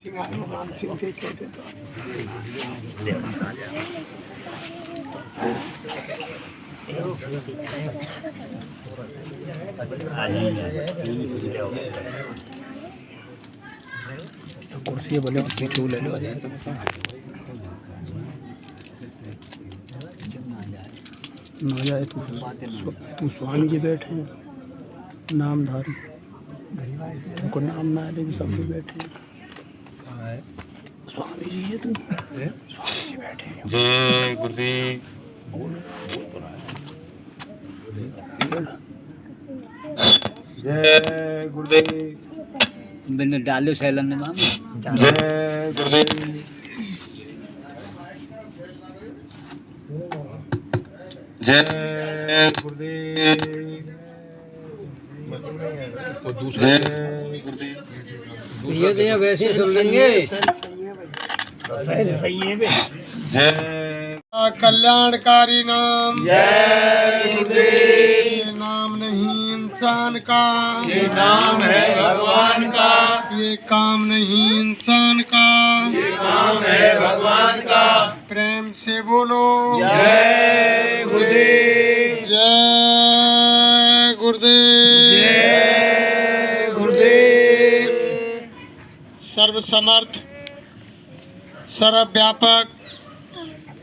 हनुमान सिंह के कहते तो कुर्सी बोले पीछे ले लो ना जाए तू स्वामी जी बैठे नामधारी उनको नाम ना आए भी सब बैठे स्वामी जी है तू स्वामी जी बैठे जय गुरुदेव। जय गुरुदेव। मैंने डालो सैलन में माम जय गुरुदेव। जय गुरुदेव। जय गुरुदेव। ये तो यहाँ वैसे सुन लेंगे। जय कल्याणकारी नाम जय गुरुदेव। ये नाम नहीं इंसान का, ये नाम है भगवान का, ये काम नहीं इंसान का, ये नाम है भगवान का। प्रेम से बोलो जय गुरुदेव। जय गुरुदेव। जय गुरुदेव। सर्वसमर्थ सर्वव्यापक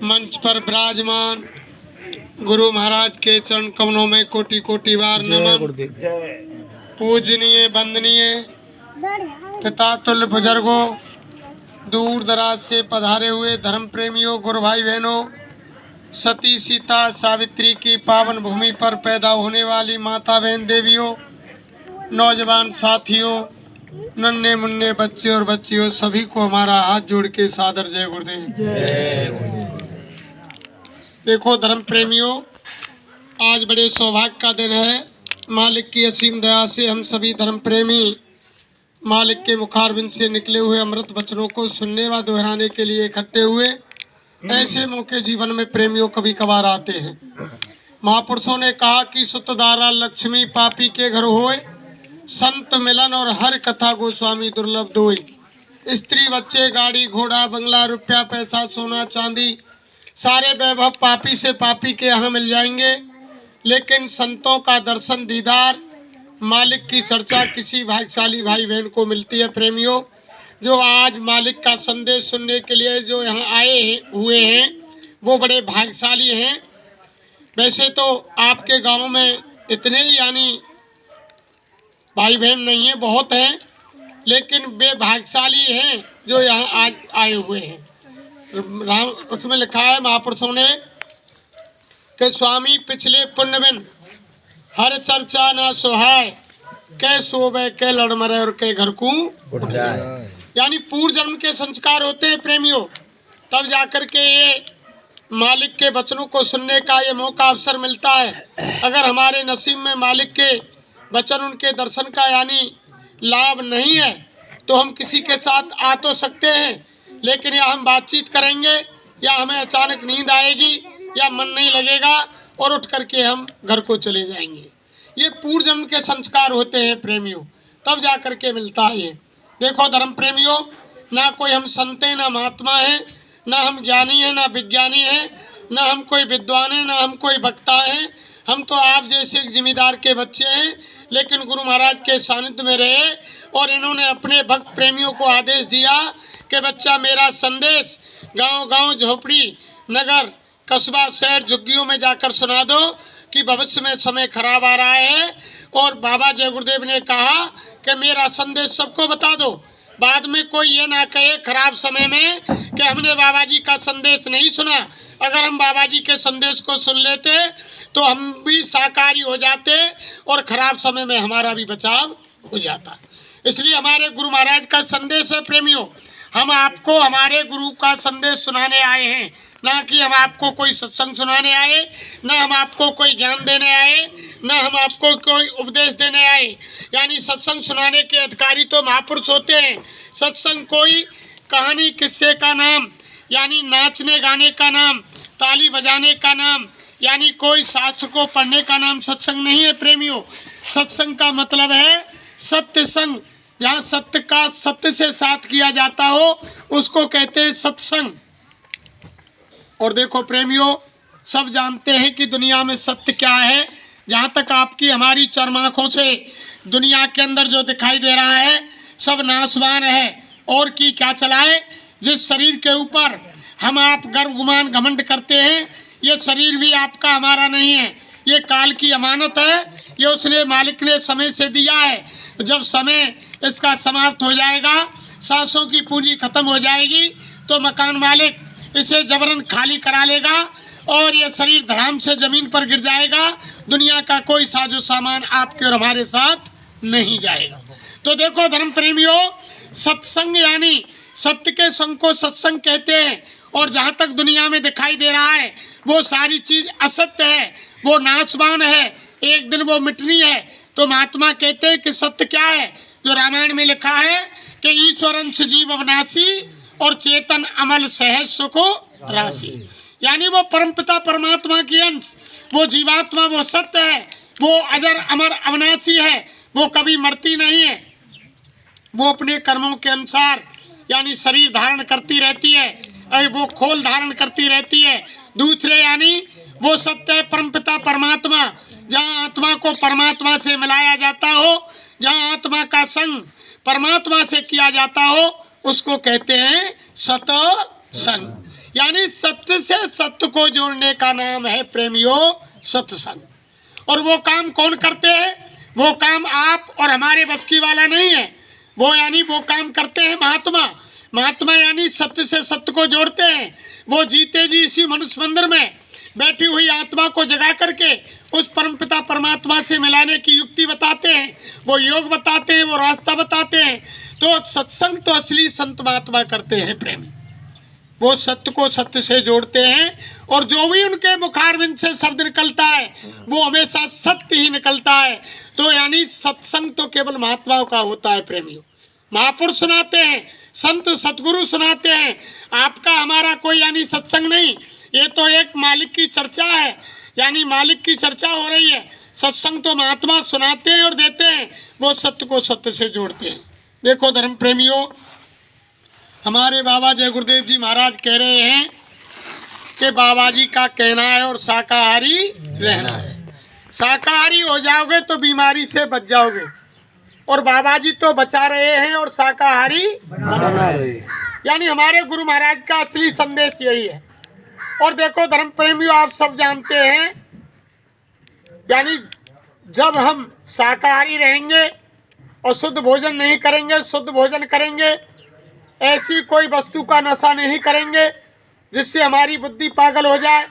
मंच पर विराजमान गुरु महाराज के चरण कमलों में कोटि कोटि बार नमन। पूजनीय वंदनीय पिता तुल्य बुजुर्गों, दूर दराज से पधारे हुए धर्म प्रेमियों, गुरु भाई बहनों, सती सीता सावित्री की पावन भूमि पर पैदा होने वाली माता बहन देवियों, नौजवान साथियों, नन्हे मुन्ने बच्चे और बच्चियों, सभी को हमारा हाथ जोड़ के सादर जय गुरुदेव। देखो धर्म प्रेमियों, आज बड़े सौभाग्य का दिन है। मालिक की असीम दया से हम सभी धर्म प्रेमी मालिक के मुखारबिंद से निकले हुए अमृत वचनों को सुनने व दोहराने के लिए इकट्ठे हुए। ऐसे मौके जीवन में प्रेमियों कभी कभार आते हैं। महापुरुषों ने कहा कि सुतदारा लक्ष्मी पापी के घर होए, संत मिलन और हर कथा गोस्वामी दुर्लभ दोई। स्त्री बच्चे गाड़ी घोड़ा बंगला रुपया पैसा सोना चांदी सारे वैभव पापी से पापी के यहाँ मिल जाएंगे, लेकिन संतों का दर्शन दीदार मालिक की चर्चा किसी भाग्यशाली भाई बहन को मिलती है। प्रेमियों, जो आज मालिक का संदेश सुनने के लिए जो यहाँ आए हुए हैं वो बड़े भाग्यशाली हैं। वैसे तो आपके गांव में इतने ही यानी भाई बहन नहीं है, बहुत हैं, लेकिन वे भाग्यशाली हैं जो यहाँ आज आए हुए हैं। राम उसमें लिखा है महापुरुषों ने कि स्वामी पिछले पुण्य बिन हर चर्चा ना सुहाय, कै सोबे कै लड़ मरे और कै घर को उठ जाए। यानी पूर्व जन्म के संस्कार होते हैं प्रेमियों, तब जाकर के ये मालिक के वचनों को सुनने का ये मौका अवसर मिलता है। अगर हमारे नसीब में मालिक के वचन उनके दर्शन का यानी लाभ नहीं है तो हम किसी के साथ आ तो सकते हैं, लेकिन या हम बातचीत करेंगे या हमें अचानक नींद आएगी या मन नहीं लगेगा और उठ करके हम घर को चले जाएंगे। ये पूर्व जन्म के संस्कार होते हैं प्रेमियों, तब जा करके मिलता है ये। देखो धर्म प्रेमियों, ना कोई हम संत हैं, ना महात्मा हैं, ना हम ज्ञानी हैं, ना विज्ञानी हैं, ना हम कोई विद्वान हैं, ना हम कोई वक्ता हैं। हम तो आप जैसे एक जिम्मेदार के बच्चे हैं, लेकिन गुरु महाराज के सानिध्य में रहे और इन्होंने अपने भक्त प्रेमियों को आदेश दिया कि बच्चा मेरा संदेश गांव-गांव, झोपड़ी, नगर, कस्बा, शहर, झुग्गियों में जाकर सुना दो कि भविष्य में समय खराब आ रहा है। और बाबा जय गुरुदेव ने कहा कि मेरा संदेश सबको बता दो, बाद में कोई ये ना कहे खराब समय में कि हमने बाबा जी का संदेश नहीं सुना। अगर हम बाबा जी के संदेश को सुन लेते तो हम भी शाकाहारी हो जाते और खराब समय में हमारा भी बचाव हो जाता। इसलिए हमारे गुरु महाराज का संदेश है प्रेमियों, हम आपको हमारे गुरु का संदेश सुनाने आए हैं, ना कि हम आपको कोई सत्संग सुनाने आए, ना हम आपको कोई ज्ञान देने आए, ना हम आपको कोई उपदेश देने आए। यानी सत्संग सुनाने के अधिकारी तो महापुरुष होते हैं। सत्संग कोई कहानी किस्से का नाम, यानी नाचने गाने का नाम, ताली बजाने का नाम, यानी कोई शास्त्र को पढ़ने का नाम सत्संग नहीं है प्रेमियों। सत्संग का मतलब है सत्य संग, जहाँ सत्य का सत्य से साथ किया जाता हो उसको कहते हैं सत्संग। और देखो प्रेमियों, सब जानते हैं कि दुनिया में सत्य क्या है। जहाँ तक आपकी हमारी चर्म आँखों से दुनिया के अंदर जो दिखाई दे रहा है सब नाशवान है। और की क्या चलाए, जिस शरीर के ऊपर हम आप गर्व गुमान घमंड करते हैं, ये शरीर भी आपका हमारा नहीं है, ये काल की अमानत है। ये उसने मालिक ने समय से दिया है। जब समय इसका समाप्त हो जाएगा, सांसों की पूंजी खत्म हो जाएगी, तो मकान मालिक इसे जबरन खाली करा लेगा और ये शरीर धड़ाम से जमीन पर गिर जाएगा। दुनिया का कोई साजो सामान आपके और हमारे साथ नहीं जाएगा। तो देखो धर्म प्रेमियों, सत्संग यानी सत्य के संग को सत्संग कहते हैं। और जहाँ तक दुनिया में दिखाई दे रहा है वो सारी चीज असत्य है, वो नाशवान है, एक दिन वो मिटनी है। तो महात्मा कहते हैं कि सत्य क्या है, जो रामायण में लिखा है कि ईश्वर अंश जीव अविनाशी और चेतन अमल सहज सुखो राशि। यानी वो परमपिता परमात्मा की अंश, वो जीवात्मा, वो सत्य है, वो अजर अमर अविनाशी है, वो कभी मरती नहीं है। वो अपने कर्मों के अनुसार यानी शरीर धारण करती रहती है, वो खोल धारण करती रहती है। दूसरे यानी वो सत्य है परमपिता परमात्मा, जहाँ आत्मा को परमात्मा से मिलाया जाता हो, जहाँ आत्मा का संग परमात्मा से किया जाता हो, उसको कहते हैं सत्संग। यानी सत्य से सत्य को जोड़ने का नाम है प्रेमियों सत्संग। और वो काम कौन करते हैं, वो काम आप और हमारे बस की वाला नहीं है। वो यानी वो काम करते हैं महात्मा। महात्मा यानी सत्य से सत्य को जोड़ते हैं। वो जीते जी इसी मनुष्य मंदिर में बैठी हुई आत्मा को जगा करके उस परमपिता परमात्मा से मिलाने की युक्ति बताते हैं, वो योग बताते हैं, वो रास्ता बताते हैं। तो सत्संग तो असली संत महात्मा करते हैं प्रेमी। वो सत्य को सत्य से जोड़ते हैं और जो भी उनके मुखारविंद से शब्द निकलता है वो हमेशा सत्य ही निकलता है। तो यानी सत्संग तो केवल महात्माओं का होता है प्रेमियों। महापुरुष सुनाते हैं, संत सतगुरु सुनाते हैं, आपका हमारा कोई यानी सत्संग नहीं। ये तो एक मालिक की चर्चा है, यानी मालिक की चर्चा हो रही है। सत्संग तो महात्मा सुनाते हैं और देते हैं, वो सत्य को सत्य से जोड़ते हैं। देखो धर्म प्रेमियों, हमारे बाबा जय गुरुदेव जी महाराज कह रहे हैं कि बाबा जी का कहना है और शाकाहारी रहना है। शाकाहारी हो जाओगे तो बीमारी से बच जाओगे, और बाबा जी तो बचा रहे हैं और शाकाहारी बना रहे हैं। यानी हमारे गुरु महाराज का असली संदेश यही है। और देखो धर्म प्रेमियों, आप सब जानते हैं, यानी जब हम शाकाहारी रहेंगे और शुद्ध भोजन नहीं करेंगे, शुद्ध भोजन करेंगे, ऐसी कोई वस्तु का नशा नहीं करेंगे जिससे हमारी बुद्धि पागल हो जाए।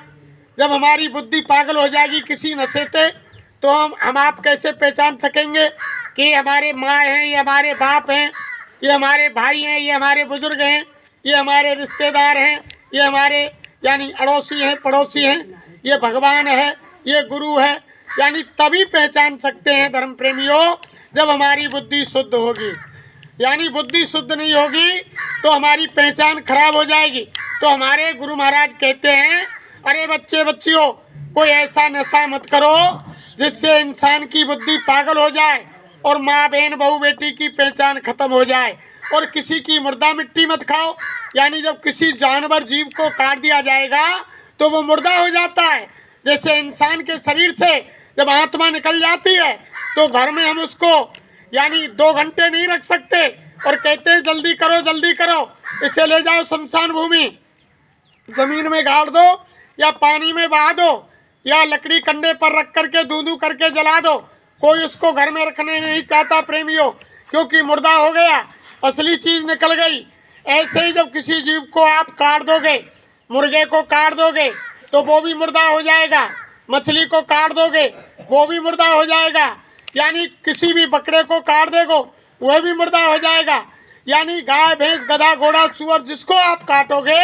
जब हमारी बुद्धि पागल हो जाएगी किसी नशे से, तो हम आप कैसे पहचान सकेंगे कि हमारे माँ हैं, ये हमारे बाप हैं, ये हमारे भाई हैं, ये हमारे बुजुर्ग हैं, ये हमारे रिश्तेदार हैं, ये हमारे यानी अड़ोसी हैं, पड़ोसी हैं, ये भगवान है, ये गुरु है। यानी तभी पहचान सकते हैं धर्म प्रेमियों जब हमारी बुद्धि शुद्ध होगी। यानी बुद्धि शुद्ध नहीं होगी तो हमारी पहचान खराब हो जाएगी। तो हमारे गुरु महाराज कहते हैं, अरे बच्चे बच्चियों, कोई ऐसा नशा मत करो जिससे इंसान की बुद्धि पागल हो जाए और माँ बहन बहू बेटी की पहचान खत्म हो जाए। और किसी की मुर्दा मिट्टी मत खाओ। यानी जब किसी जानवर जीव को काट दिया जाएगा तो वो मुर्दा हो जाता है। जैसे इंसान के शरीर से जब आत्मा निकल जाती है तो घर में हम उसको यानी 2 घंटे नहीं रख सकते और कहते हैं जल्दी करो जल्दी करो, इसे ले जाओ शमशान भूमि, जमीन में गाड़ दो या पानी में बहा दो या लकड़ी कंडे पर रख करके दूधू करके जला दो। कोई उसको घर में रखने नहीं चाहता प्रेमियों, क्योंकि मुर्दा हो गया, असली चीज निकल गई। ऐसे ही जब किसी जीव को आप काट दोगे, मुर्गे को काट दोगे तो वो भी मुर्दा हो जाएगा, मछली को काट दोगे वो भी मुर्दा हो जाएगा, यानी किसी भी बकरे को काट देगो वह भी मुर्दा हो जाएगा। यानी गाय भैंस गधा घोड़ा सुअर जिसको आप काटोगे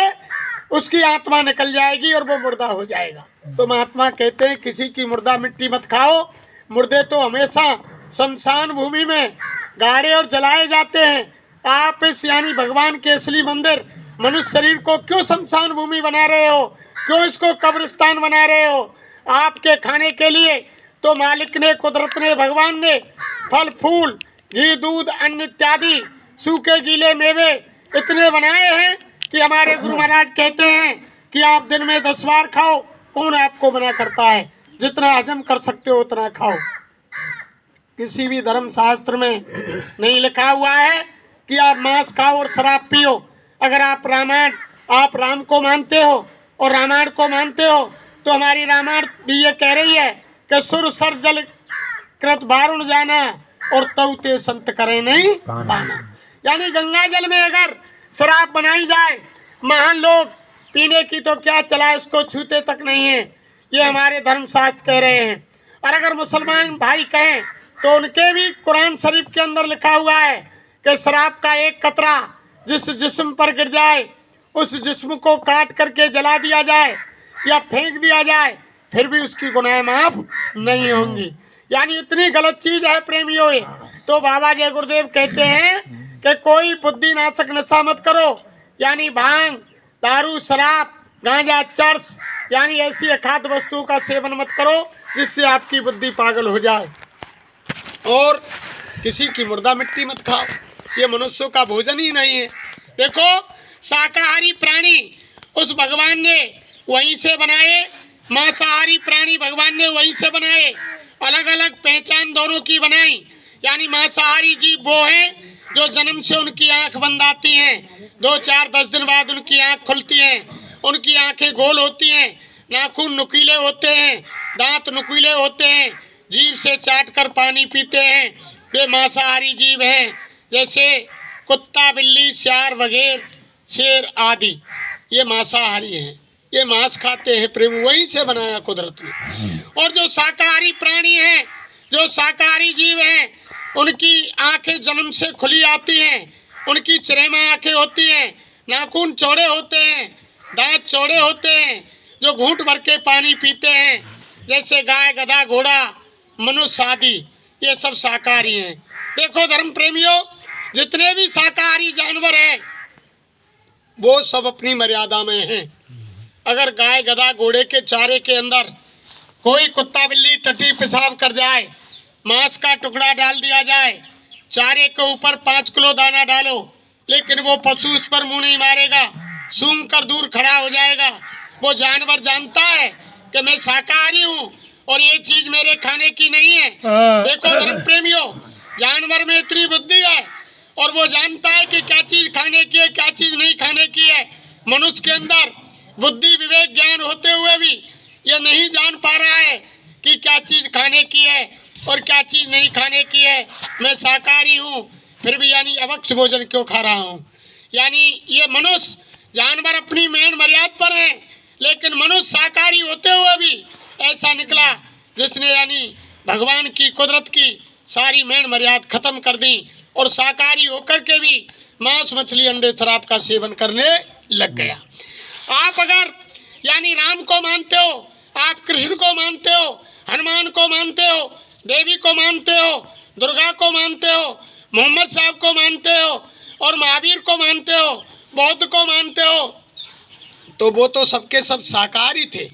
उसकी आत्मा निकल जाएगी और वो मुर्दा हो जाएगा। तो महात्मा कहते हैं किसी की मुर्दा मिट्टी मत खाओ। मुर्दे तो हमेशा शमशान भूमि में गाड़े और जलाए जाते हैं। आप इस यानी भगवान के असली मंदिर मनुष्य शरीर को क्यों शमशान भूमि बना रहे हो, क्यों इसको कब्रिस्तान बना रहे हो? आपके खाने के लिए तो मालिक ने, कुदरत ने, भगवान ने फल फूल घी, दूध, अन्न इत्यादि सूखे गीले मेवे इतने बनाए हैं कि हमारे गुरु महाराज कहते हैं कि आप दिन में 10 बार खाओ। कौन आपको मना करता है? जितना हजम कर सकते हो उतना खाओ। किसी भी धर्म शास्त्र में नहीं लिखा हुआ है कि आप मांस खाओ और शराब पियो। अगर आप राम को मानते हो और रामायण को मानते हो तो हमारी रामायण भी ये कह रही है कि सुर सर जल कृत वारुण जाना और तऊ ते संत करे नहीं पाना। यानी गंगा जल में अगर शराब बनाई जाए, महान लोग पीने की तो क्या चला, इसको छूते तक नहीं है, ये हमारे धर्मशास्त्र कह रहे हैं। और अगर मुसलमान भाई कहें तो उनके भी कुरान शरीफ के अंदर लिखा हुआ है कि शराब का एक कतरा जिस जिस्म पर गिर जाए उस जिस्म को काट करके जला दिया जाए या फेंक दिया जाए फिर भी उसकी गुनाह माफ नहीं होंगी। यानी इतनी गलत चीज है प्रेमियों ये। तो बाबा जय गुरुदेव कहते हैं कि कोई बुद्धि नाशक नशा मत करो, यानी भांग, दारू, शराब, गांजा, चर्च, यानी ऐसी अखाद्य वस्तुओं का सेवन मत करो जिससे आपकी बुद्धि पागल हो जाए। और किसी की मुर्दा मिट्टी मत खाओ, ये मनुष्यों का भोजन ही नहीं है। देखो शाकाहारी प्राणी उस भगवान ने वहीं से बनाए, मांसाहारी प्राणी भगवान ने वहीं से बनाए। अलग अलग पहचान दोनों की बनाई। यानी मांसाहारी जीव वो हैं जो जन्म से उनकी आंख बंद आती हैं, 2, 4, 10 दिन बाद उनकी आंख खुलती हैं, उनकी आंखें गोल होती हैं, नाखून नुकीले होते हैं, दांत नुकीले होते हैं, जीभ से चाटकर पानी पीते हैं। वे मांसाहारी जीव हैं, जैसे कुत्ता, बिल्ली, सियार वगैरह, शेर आदि, ये मांसाहारी हैं, ये मांस खाते हैं। प्रेम वहीं से बनाया कुदरत ने। और जो शाकाहारी प्राणी हैं, जो शाकाहारी जीव हैं, उनकी आंखें जन्म से खुली आती हैं, उनकी चरेमा आंखें होती हैं, नाखून चौड़े होते हैं, दांत चौड़े होते हैं, जो घूंट भर के पानी पीते हैं, जैसे गाय, गधा, घोड़ा, मनुष्य आदि, ये सब शाकाहारी हैं। देखो धर्म प्रेमियों, जितने भी शाकाहारी जानवर हैं वो सब अपनी मर्यादा में हैं। अगर गाय, गधा, घोड़े के चारे के अंदर कोई कुत्ता, बिल्ली टट्टी पेशाब कर जाए, मांस का टुकड़ा डाल दिया जाए, चारे के ऊपर 5 किलो दाना डालो, लेकिन वो पशु उस पर मुंह नहीं मारेगा, सूंघ कर दूर खड़ा हो जाएगा। वो जानवर जानता है कि मैं शाकाहारी हूँ और ये चीज मेरे खाने की नहीं है। देखो धर्म प्रेमियों, जानवर में इतनी बुद्धि है और वो जानता है कि क्या चीज खाने की है, क्या चीज नहीं खाने की है। मनुष्य के अंदर बुद्धि, विवेक, ज्ञान होते हुए भी ये नहीं जान पा रहा है कि क्या चीज खाने की है और क्या चीज नहीं खाने की है। मैं शाकाहारी हूँ फिर भी यानी अभक्ष्य भोजन क्यों खा रहा हूँ। यानी ये मनुष्य, जानवर अपनी मेन मर्यादा पर है, लेकिन मनुष्य शाकाहारी होते हुए भी ऐसा निकला जिसने यानी भगवान की कुदरत की सारी मेन मर्यादा खत्म कर दी और शाकाहारी होकर के भी मांस, मछली, अंडे, शराब का सेवन करने लग गया। आप अगर यानी राम को मानते हो, आप कृष्ण को मानते हो, हनुमान को मानते हो, देवी को मानते हो, दुर्गा को मानते हो, मोहम्मद साहब को मानते हो और महावीर को मानते हो, बौद्ध को मानते हो, तो वो तो सबके सब शाकाहारी थे।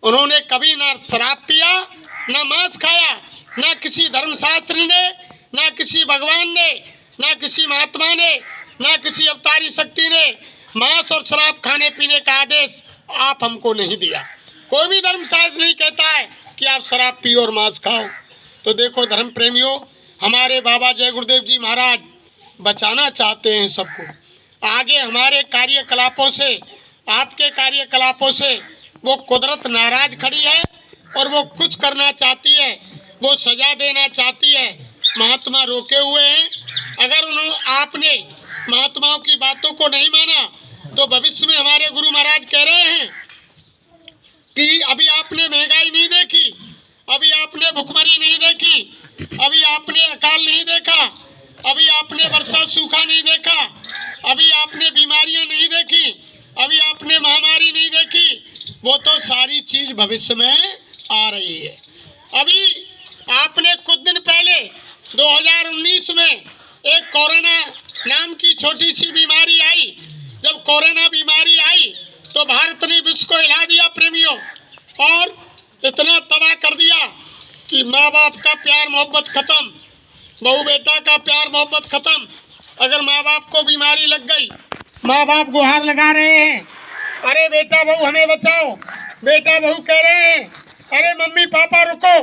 उन्होंने कभी ना शराब पिया, ना मांस खाया, ना किसी धर्मशास्त्र ने, ना किसी भगवान ने, ना किसी महात्मा ने, ना किसी अवतारी शक्ति ने मांस और शराब खाने पीने का आदेश आप हमको नहीं दिया। कोई भी धर्मशास्त्र नहीं कहता है कि आप शराब पियो और मांस खाओ। तो देखो धर्म प्रेमियों, हमारे बाबा जय गुरुदेव जी महाराज बचाना चाहते हैं सबको। आगे हमारे कार्यकलापों से, आपके कार्यकलापों से वो कुदरत नाराज खड़ी है और वो कुछ करना चाहती है, वो सजा देना चाहती है। महात्मा रोके हुए हैं। अगर आपने महात्माओं की बातों को नहीं माना तो भविष्य में हमारे गुरु महाराज कह रहे हैं कि अभी आपने महंगाई नहीं देखी, अभी आपने भुखमरी नहीं देखी, अभी आपने अकाल नहीं देखा, अभी आपने वर्षा सूखा नहीं देखा, अभी आपने बीमारियां नहीं देखी, अभी आपने महामारी नहीं देखी। वो तो सारी चीज भविष्य में आ रही है। अभी आपने कुछ दिन पहले 2019 में एक कोरोना नाम की छोटी सी बीमारी आई। जब कोरोना बीमारी आई तो भारत ने विश्व को हिला दिया प्रेमियों, और इतना तबाह कर दिया कि माँ बाप का प्यार मोहब्बत खत्म, बहू बेटा का प्यार मोहब्बत खत्म। अगर माँ बाप को बीमारी लग गई, माँ बाप गुहार लगा रहे हैं, अरे बेटा बहू हमें बचाओ, बेटा बहू कह रहे हैं अरे मम्मी पापा रुको,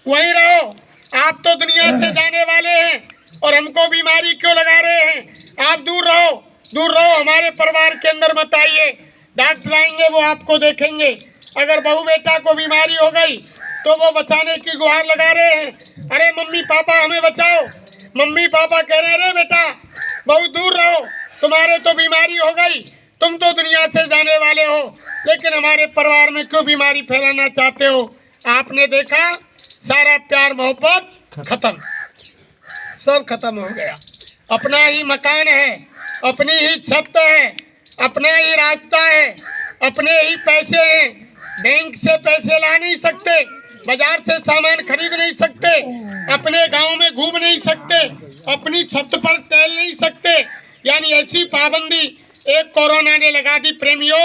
वहीं रहो, आप तो दुनिया से जाने वाले हैं और हमको बीमारी क्यों लगा रहे हैं, आप दूर रहो, दूर रहो, हमारे परिवार के अंदर मत आइए, डॉक्टर आएंगे वो आपको देखेंगे। अगर बहू बेटा को बीमारी हो गई तो वो बचाने की गुहार लगा रहे हैं, अरे मम्मी पापा हमें बचाओ, मम्मी पापा कह रहे हैं बेटा बहू दूर रहो, तुम्हारे तो बीमारी हो गई, तुम तो दुनिया से जाने वाले हो, लेकिन हमारे परिवार में क्यों बीमारी फैलाना चाहते हो। आपने देखा सारा प्यार मोहब्बत खत्म, सब खत्म हो गया। अपना ही मकान है, अपनी ही छत है, अपना ही रास्ता है, अपने ही पैसे हैं, बैंक से पैसे ला नहीं सकते, बाजार से सामान खरीद नहीं सकते, अपने गांव में घूम नहीं सकते, अपनी छत पर टहल नहीं सकते। यानी ऐसी पाबंदी एक कोरोना ने लगा दी प्रेमियों।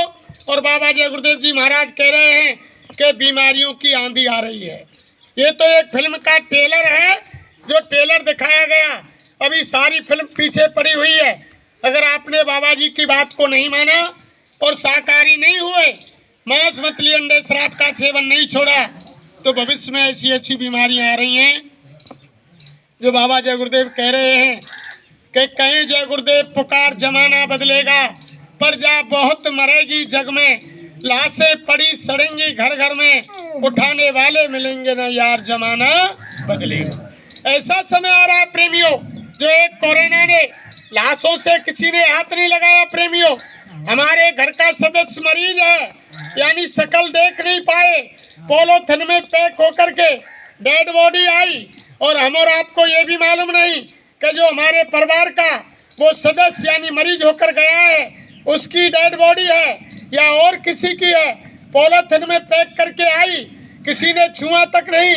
और बाबा जय गुरुदेव जी महाराज कह रहे हैं कि बीमारियों की आंधी आ रही है। ये तो एक फिल्म का ट्रेलर है, जो ट्रेलर दिखाया गया, अभी सारी फिल्म पीछे पड़ी हुई है। अगर आपने बाबा जी की बात को नहीं माना और शाकाहारी नहीं हुए, मांस मछली अंडे शराब का सेवन नहीं छोड़ा, तो भविष्य में ऐसी ऐसी बीमारियां आ रही हैं जो बाबा जय गुरुदेव कह रहे हैं कि कहें जय गुरुदेव पुकार जमाना बदलेगा, प्रजा बहुत मरेगी जग में, लाशें पड़ी सड़ेंगी घर घर में, उठाने वाले मिलेंगे ना यार जमाना बदलेगा। ऐसा समय आ रहा है प्रेमियों, जो एक कोरोना ने लाशों से किसी ने हाथ नहीं लगाया प्रेमियों। हमारे घर का सदस्य मरीज है, यानी शकल देख नहीं पाए, पॉलीथिन में पैक होकर के डेड बॉडी आई, और हम और आपको ये भी मालूम नहीं कि जो हमारे परिवार का वो सदस्य यानी मरीज होकर गया है उसकी डेड बॉडी है या और किसी की है, पॉलीथिन में पैक करके आई, किसी ने छुआ तक नहीं,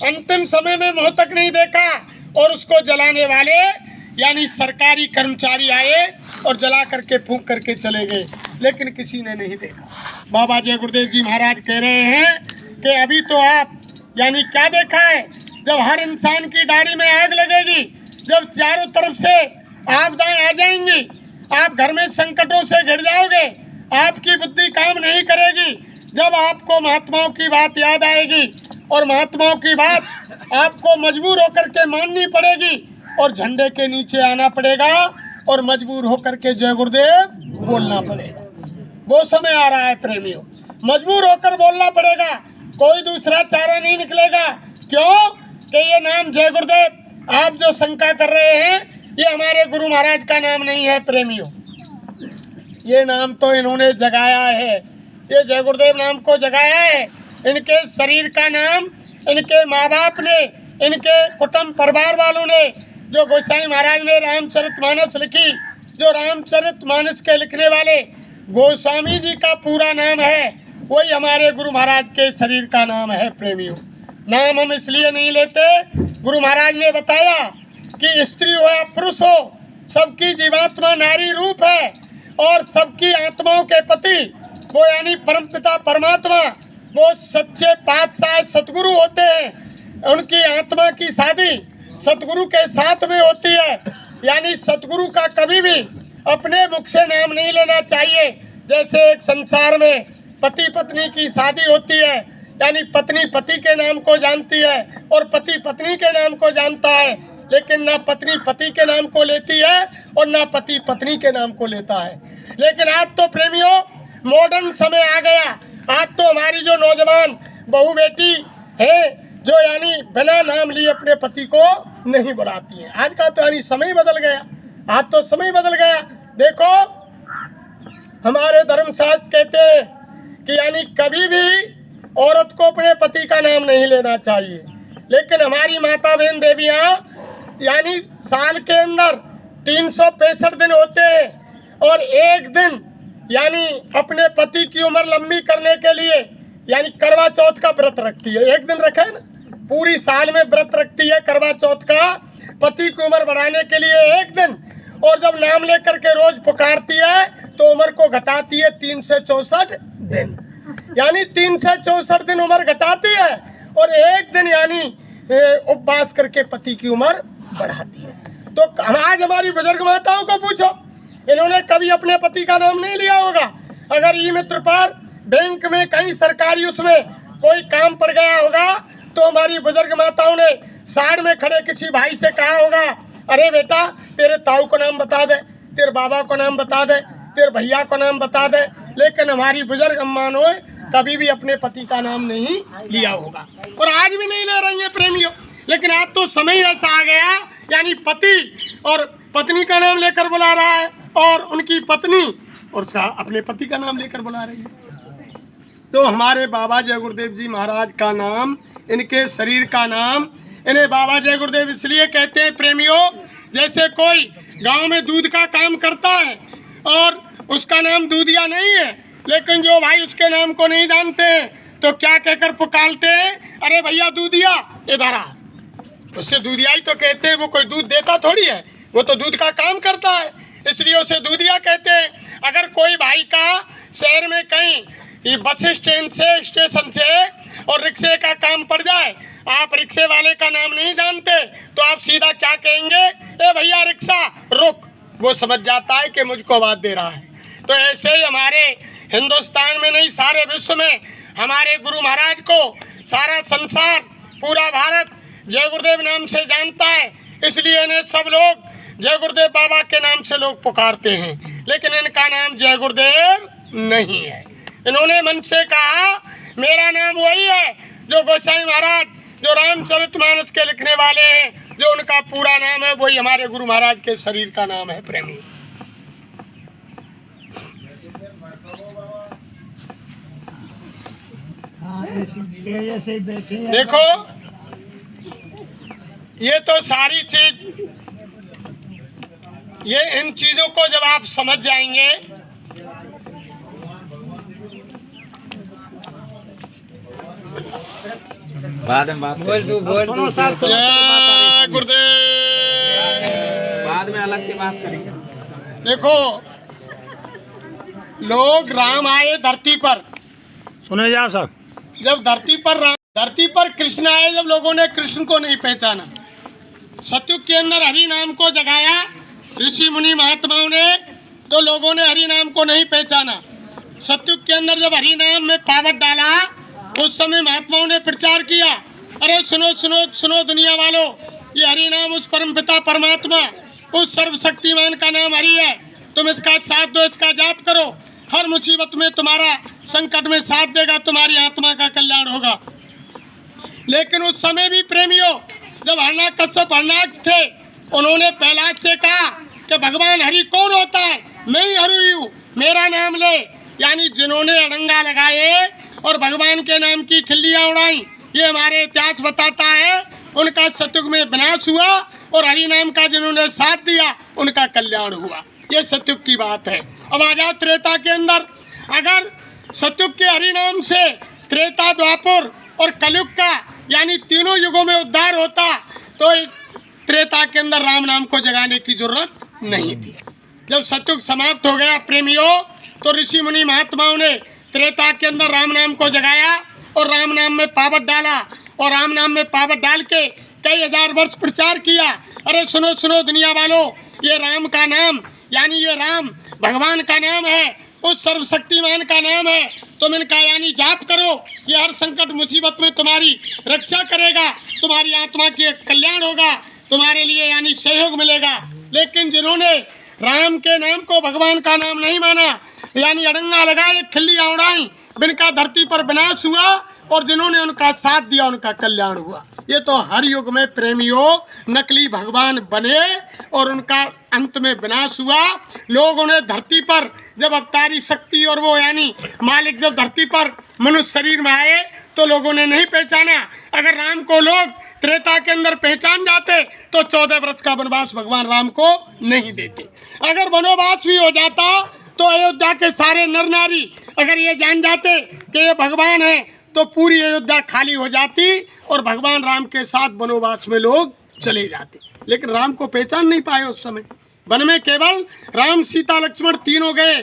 अंतिम समय में मुंह तक नहीं देखा, और उसको जलाने वाले यानी सरकारी कर्मचारी आए और जला करके फूंक करके चले गए, लेकिन किसी ने नहीं देखा। बाबा जय गुरुदेव जी महाराज कह रहे हैं कि अभी तो आप यानी क्या देखा है, जब हर इंसान की दाढ़ी में आग लगेगी, जब चारों तरफ से आपदाएं आ जाएंगी, आप घर में संकटों से घिर जाओगे, आपकी बुद्धि काम नहीं करेगी, जब आपको महात्माओं की बात याद आएगी और महात्माओं की बात आपको मजबूर होकर के माननी पड़ेगी और झंडे के नीचे आना पड़ेगा और मजबूर होकर के जय गुरुदेव बोलना पड़ेगा। वो समय आ रहा है प्रेमियों, मजबूर होकर बोलना पड़ेगा, कोई दूसरा चारा नहीं निकलेगा। क्यों कि ये नाम जय गुरुदेव आप जो शंका कर रहे हैं, ये हमारे गुरु महाराज का नाम नहीं है प्रेमियों, ये नाम तो इन्होंने जगाया है, ये जय गुरुदेव नाम को जगाया है। इनके शरीर का नाम इनके माँ बाप ने, इनके कुटुंब परिवार वालों ने, जो गोसाई महाराज ने रामचरितमानस लिखी, जो रामचरितमानस के लिखने वाले गोस्वामी जी का पूरा नाम है, वही हमारे गुरु महाराज के शरीर का नाम है प्रेमियों। नाम हम इसलिए नहीं लेते, गुरु महाराज ने बताया कि स्त्री हो या पुरुष हो, सबकी जीवात्मा नारी रूप है और सबकी आत्माओं के पति वो यानी परमपिता परमात्मा, वो सच्चे पातशाह सतगुरु होते हैं। उनकी आत्मा की शादी सतगुरु के साथ में होती है, यानी सतगुरु का कभी भी अपने मुख से नाम नहीं लेना चाहिए। जैसे एक संसार में पति पत्नी की शादी होती है, यानी पत्नी पति के नाम को जानती है और पति पत्नी के नाम को जानता है, लेकिन ना पत्नी पति के नाम को लेती है और ना पति पत्नी के नाम को लेता है। लेकिन आज तो प्रेमियों मॉडर्न समय आ गया, आज तो हमारी जो नौजवान बहू बेटी है जो यानी बिना नाम लिए अपने पति को नहीं बुलाती है। आज का तो यानी समय बदल गया, आज तो समय बदल गया। देखो हमारे धर्मशास्त्र कहते हैं कि यानी कभी भी औरत को अपने पति का नाम नहीं लेना चाहिए, लेकिन हमारी माता बहन देवियाँ यानी साल के अंदर 365 दिन होते हैं और एक दिन यानी अपने पति की उम्र लंबी करने के लिए यानी करवा चौथ का व्रत रखती है। एक दिन रखे ना, पूरी साल में व्रत रखती है करवा चौथ का, पति की उम्र बढ़ाने के लिए एक दिन, और जब नाम लेकर के रोज पुकारती है तो उम्र को घटाती है 3 से 64 दिन, यानी 3 से 64 दिन उम्र घटाती है और एक दिन यानी उपवास करके पति की उम्र बढ़ाती है। तो आज हमारी बुजुर्ग माताओं को पूछो, इन्होंने कभी अपने पति का नाम नहीं लिया होगा। अगर ई मित्र पर बैंक में कहीं सरकारी उसमें कोई काम पड़ गया होगा तो हमारी बुजुर्ग माताओं ने साइड में खड़े किसी भाई से कहा होगा, अरे बेटा तेरे ताऊ को नाम बता दे, तेरे बाबा को नाम बता दे, तेरे भैया को नाम बता दे। लेकिन हमारी बुजुर्ग अम्मा ने कभी भी अपने पति का नाम नहीं लिया होगा और आज भी नहीं ले रही है प्रेमियों। लेकिन आज तो समय ऐसा आ गया, यानी पति और पत्नी का नाम लेकर बुला रहा है और उनकी पत्नी और उसका अपने पति का नाम लेकर बुला रही है। तो हमारे बाबा जय गुरुदेव जी महाराज का नाम, इनके शरीर का नाम, इन्हें बाबा जय गुरुदेव इसलिए कहते हैं प्रेमियों, जैसे कोई गांव में दूध का काम करता है और उसका नाम दूधिया नहीं है, लेकिन जो भाई उसके नाम को नहीं जानते हैं तो क्या कहकर पुकारते हैं, अरे भैया दूधिया इधर आ। उससे दूधिया ही तो कहते हैं, वो कोई दूध देता थोड़ी है, वो तो दूध का काम करता है, इसलिए उसे दूधिया कहते हैं। अगर कोई भाई का शहर में कहीं ये बस स्टैंड से स्टेशन से और रिक्शे का काम पड़ जाए, आप रिक्शे वाले का नाम नहीं जानते तो आप सीधा क्या कहेंगे, ए भैया रिक्शा रुक। वो समझ जाता है कि मुझको आवाज दे रहा है। तो ऐसे ही हमारे हिंदुस्तान में नहीं सारे विश्व में हमारे गुरु महाराज को सारा संसार पूरा भारत जय गुरुदेव नाम से जानता है, इसलिए इन्हें सब लोग जय गुरुदेव बाबा के नाम से लोग पुकारते हैं, लेकिन इनका नाम जय गुरुदेव नहीं है। इन्होंने मन से कहा मेरा नाम वही है जो गोसाई महाराज, जो रामचरितमानस के लिखने वाले हैं, जो उनका पूरा नाम है वही हमारे गुरु महाराज के शरीर का नाम है प्रेमी। देखो ये तो सारी चीज, ये इन चीजों को जब आप समझ जाएंगे बाद में बात बोल तू जय गुरुदेव। बाद में अलग की बात करेंगे। देखो लोग राम आए धरती पर, सुने जाओ सब। जब धरती पर कृष्ण आए, जब लोगों ने कृष्ण को नहीं पहचाना, सतयुग के अंदर हरि नाम को जगाया ऋषि मुनि महात्माओं ने, तो लोगों ने हरि नाम को नहीं पहचाना। सतयुग के अंदर जब हरि नाम में पावत डाला उस समय महात्माओं ने प्रचार किया, अरे सुनो सुनो सुनो दुनिया वालों, ये हरि नाम उस परम पिता परमात्मा उस सर्वशक्तिमान का नाम हरि है, तुम इसका साथ दो, इसका जाप करो, हर मुसीबत में तुम्हारा संकट में साथ देगा, तुम्हारी आत्मा का कल्याण होगा। लेकिन उस समय भी प्रेमियों जब हिरण्यकश्यप हरनाक थे, उन्होंने प्रहलाद से कहा कि भगवान हरि कौन होता है, मैं ही हरि हूँ, मेरा नाम ले। यानी जिन्होंने अड़ंगा लगाए और भगवान के नाम की खिल्लियाँ उड़ाई, ये हमारे इतिहास बताता है, उनका सतयुग में विनाश हुआ और हरि नाम का जिन्होंने साथ दिया उनका कल्याण हुआ। ये सतयुग की बात है। अब आ जाओ त्रेता के अंदर, अगर सतयुग के हरि नाम से त्रेता द्वापर और कलयुग का यानी तीनों युगों में उद्धार होता तो त्रेता के अंदर राम नाम को जगाने की जरूरत नहीं थी। जब सतयुग समाप्त हो गया प्रेमियों, तो ऋषि मुनि महात्माओं ने त्रेता के अंदर राम नाम को जगाया और राम नाम में पावत डाला और राम नाम में पावत डाल के कई हजार वर्ष प्रचार किया। अरे सुनो सुनो दुनिया वालों, ये राम का नाम यानी ये राम भगवान का नाम है, उस सर्वशक्तिमान का नाम है, तुम इनका यानी जाप करो, ये हर संकट मुसीबत में तुम्हारी रक्षा करेगा, तुम्हारी आत्मा के कल्याण होगा, तुम्हारे लिए यानी सहयोग मिलेगा। लेकिन जिन्होंने राम के नाम को भगवान का नाम नहीं माना, यानी अड़ंगा लगाए, खिल्लियाँ उड़ाई, जिनका धरती पर विनाश हुआ और जिन्होंने उनका साथ दिया उनका कल्याण हुआ। ये तो हर युग में प्रेमियों नकली भगवान बने और उनका अंत में विनाश हुआ। लोग उन्हें धरती पर जब अवतारी शक्ति और वो यानी मालिक जब धरती पर मनुष्य शरीर में आए तो लोगों ने नहीं पहचाना। अगर राम को लोग त्रेता के अंदर पहचान जाते तो 14 वर्ष का वनवास भगवान राम को नहीं देते। अगर वनवास भी हो जाता तो अयोध्या के सारे नर नारी अगर ये जान जाते कि ये भगवान है तो पूरी अयोध्या खाली हो जाती और भगवान राम के साथ वनवास में लोग चले जाते। लेकिन राम को पहचान नहीं पाए उस समय। वन में केवल राम सीता लक्ष्मण तीनों गए,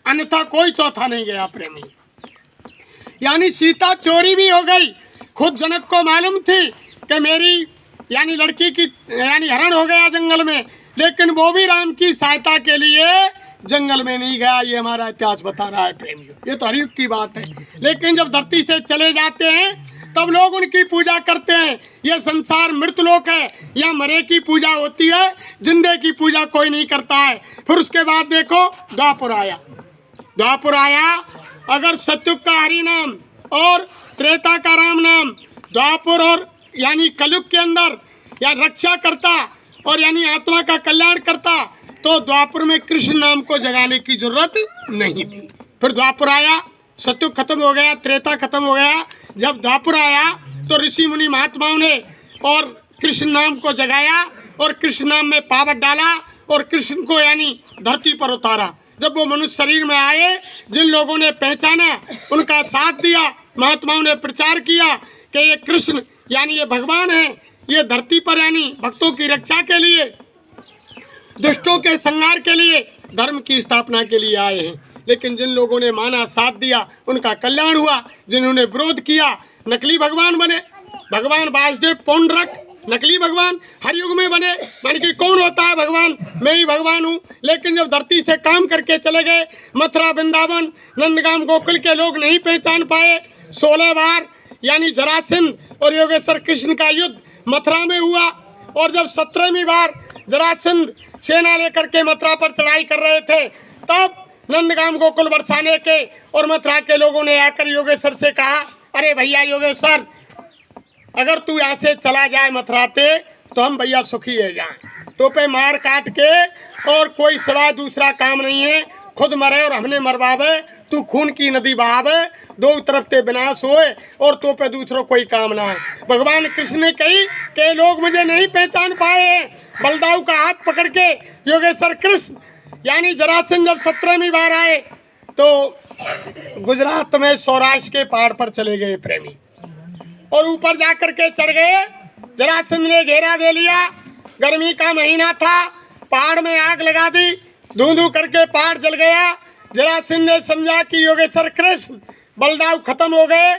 अन्यथा कोई चौथा नहीं गया प्रेमी। यानी सीता चोरी भी हो गई। खुद जनक को मालूम थी कि मेरी यानी लड़की की यानी हरण हो गया जंगल में, लेकिन वो भी राम की सहायता के लिए जंगल में नहीं गया। ये हमारा इतिहास बता रहा है प्रेमियों, ये तो हरयुग की बात है। लेकिन जब धरती से चले जाते हैं तब लोग उनकी पूजा करते हैं। ये संसार मृतलोक है, यहाँ मरे की पूजा होती है, जिंदे की पूजा कोई नहीं करता है। फिर उसके बाद देखो द्वापर आया। द्वापर आया, अगर सतयुग का हरि नाम और त्रेता का राम नाम, द्वापर और यानी कलयुग के अंदर या रक्षा करता और यानी आत्मा का कल्याण करता, तो द्वापर में कृष्ण नाम को जगाने की जरूरत नहीं थी। फिर द्वापर आया, सतयुग खत्म हो गया, त्रेता खत्म हो गया। जब द्वापर आया तो ऋषि मुनि महात्माओं ने और कृष्ण नाम को जगाया और कृष्ण नाम में पावत डाला और कृष्ण को यानी धरती पर उतारा। जब वो मनुष्य शरीर में आए, जिन लोगों ने पहचाना, उनका साथ दिया, महात्माओं ने प्रचार किया कि ये कृष्ण यानी ये भगवान है, ये धरती पर यानी भक्तों की रक्षा के लिए, दुष्टों के संहार के लिए, धर्म की स्थापना के लिए आए हैं। लेकिन जिन लोगों ने माना, साथ दिया, उनका कल्याण हुआ। जिन्होंने विरोध किया, नकली भगवान बने। भगवान वासुदेव पौंड्रक नकली भगवान हर युग में बने, मान कि कौन होता है भगवान, मैं ही भगवान हूँ। लेकिन जब धरती से काम करके चले गए, मथुरा वृंदावन नंदगाम गोकुल के लोग नहीं पहचान पाए। 16 बार यानी जरासंध और योगेश्वर कृष्ण का युद्ध मथुरा में हुआ, और जब 17वीं बार जरासंध सेना लेकर के मथुरा पर चढ़ाई कर रहे थे, तब नंदगाम गोकुल बरसाने के और मथुरा के लोगों ने आकर योगेश्वर से कहा, अरे भैया योगेश्वर, अगर तू यहाँ से चला जाए मथुरा से तो हम भैया सुखी है जाए। तो पे मार काट के और कोई सिवा दूसरा काम नहीं है, खुद मरे और हमने मरवावे, तू खून की नदी बहावे, दो तरफ से विनाश होए और तो पे दूसरों कोई काम ना है। भगवान कृष्ण ने कही कि लोग मुझे नहीं पहचान पाए हैं। बलदाऊ का हाथ पकड़ के योगेश्वर कृष्ण यानी जरासंध जब 17वीं बार आए तो गुजरात में सौराष्ट्र के पहाड़ पर चले गए प्रेमी, और ऊपर जाकर के चढ़ गए। जरासंध ने घेरा दे लिया, गर्मी का महीना था, पहाड़ में आग लगा दी, धू धू करके पहाड़ जल गया। जरासंध ने समझा कि योगेश्वर कृष्ण बलदाऊ खत्म हो गए।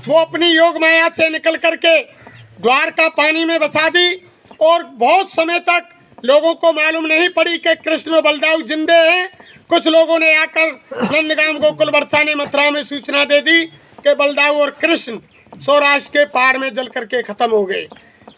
वो अपनी योग माया से निकल करके द्वारका पानी में बसा दी, और बहुत समय तक लोगों को मालूम नहीं पड़ी कि कृष्ण और बलदाऊ जिंदे हैं। कुछ लोगों ने आकर नंदगाम गोकुल बरसाने मथुरा में सूचना दे दी कि बलदाऊ और कृष्ण सौराष्ट्र के पहाड़ में जल करके खत्म हो गए।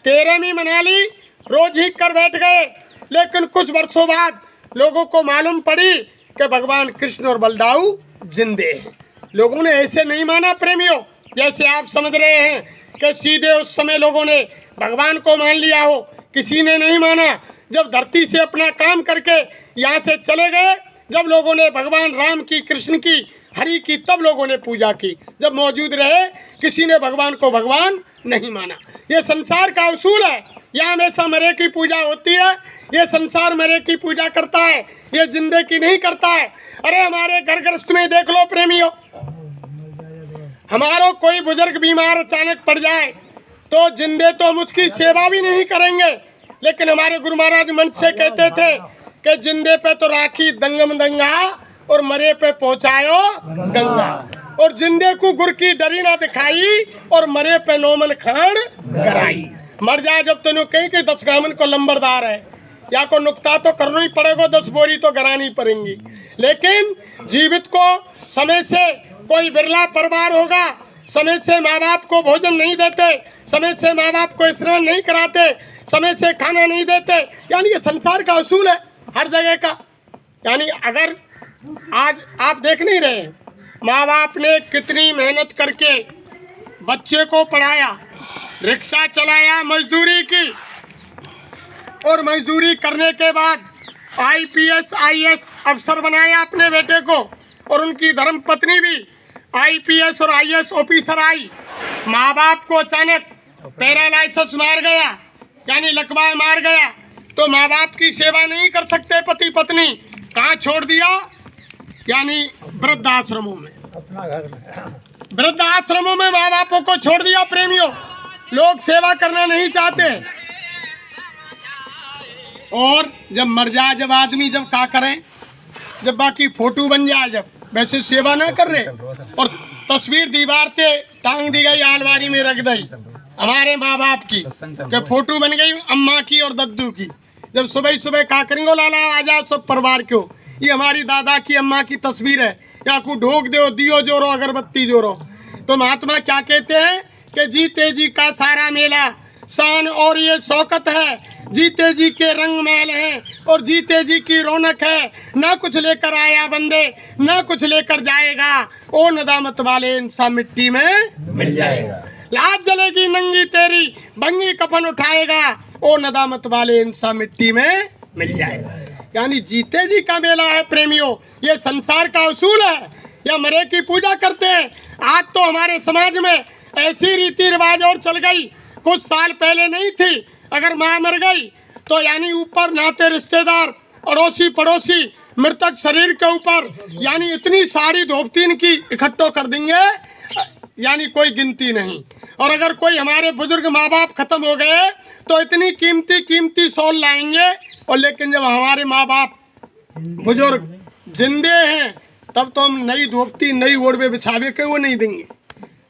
13वीं मना ली, रोज ही कर बैठ गए। लेकिन कुछ वर्षों बाद लोगों को मालूम पड़ी कि भगवान कृष्ण और बलदाऊ जिंदे हैं। लोगों ने ऐसे नहीं माना प्रेमियों, जैसे आप समझ रहे हैं कि सीधे उस समय लोगों ने भगवान को मान लिया हो। किसी ने नहीं माना। जब धरती से अपना काम करके यहाँ से चले गए, जब लोगों ने भगवान राम की, कृष्ण की, हरि की, तब लोगों ने पूजा की। जब मौजूद रहे, किसी ने भगवान को भगवान नहीं माना। ये संसार का उसूल है, यहाँ हमेशा मरे की पूजा होती है। ये संसार मरे की पूजा करता है, ये जिंदे की नहीं करता है। अरे हमारे घर गृहस्थ में देख लो प्रेमियों, हमारा कोई बुजुर्ग बीमार अचानक पड़ जाए तो जिंदे तो हम उसकी सेवा भी नहीं करेंगे। लेकिन हमारे गुरु महाराज मंच से कहते थे कि जिंदे पे तो राखी दंगम दंगा और मरे पे पहुंचायो गंगा, और जिंदे को गुर की डरी ना दिखाई और मरे पे नोमन खान गराई। मर जाए जब तेनों कहीं कि 10 गामन को लंबरदार है, या को नुकता तो करना ही पड़ेगा, 10 बोरी तो गरानी पड़ेंगी। लेकिन जीवित को समय से कोई बिरला परिवार होगा, समय से माँ बाप को भोजन नहीं देते, समय से माँ बाप को स्नान नहीं कराते, समय से खाना नहीं देते। यानी ये संसार का असूल है हर जगह का। यानी अगर आज आप देख नहीं रहे, माँ बाप ने कितनी मेहनत करके बच्चे को पढ़ाया, रिक्शा चलाया, मजदूरी की, और मजदूरी करने के बाद IPS IAS अफसर बनाया अपने बेटे को, और उनकी धर्मपत्नी भी IPS और IAS ऑफिसर आई। माँ बाप को अचानक पैरालाइसिस मार गया, यानी लकवा मार गया, तो माँ बाप की सेवा नहीं कर सकते पति पत्नी। कहाँ छोड़ दिया? यानी वृद्धाश्रमों में। वृद्धाश्रमों में माँ बापों को छोड़ दिया प्रेमियों। लोग सेवा करना नहीं चाहते। और जब मर जाए, जब आदमी जब क्या करें, जब बाकी फोटो बन जाए, जब वैसे सेवा ना कर रहे, और तस्वीर दीवार पे टांग दी गई, आलमारी में रख दी, हमारे माँ बाप की कि फोटो बन गई अम्मा की और दद्दू की। जब सुबह सुबह का करेंगे लाला आ जाओ सब परिवार क्यों, ये हमारी दादा की अम्मा की तस्वीर है, या को ढोक दो दियो जोरो अगरबत्ती जोरो। तो महात्मा क्या कहते हैं कि जीते जी का सारा मेला शान और ये शौकत है, जीते जी के रंग महल हैं और जीते जी की रौनक है। ना कुछ लेकर आया बंदे ना कुछ लेकर जाएगा, ओ नदामत वाले इंसान मिट्टी में मिल जाएगा। लाज जलेगी नंगी तेरी बंगी कफन उठाएगा, ओ नदामत वाले इंसान मिट्टी में मिल जाएगा। यानी जीते जी का मेला है प्रेमियों, ये संसार का उसूल है। या मरे की पूजा करते हैं। आज तो हमारे समाज में ऐसी रीति रिवाज और चल गई, कुछ साल पहले नहीं थी। अगर माँ मर गई तो यानी ऊपर नाते रिश्तेदार अड़ोसी पड़ोसी मृतक शरीर के ऊपर यानी इतनी सारी धोपतीन की इकट्ठो कर देंगे, यानी कोई गिनती नहीं। और अगर कोई हमारे बुजुर्ग माँ बाप खत्म हो गए तो इतनी कीमती कीमती शॉल लाएंगे, और लेकिन जब हमारे माँ बाप बुजुर्ग जिंदे हैं तब तो हम नई धोपती नई ओढ़वे बिछावे के वो नहीं देंगे,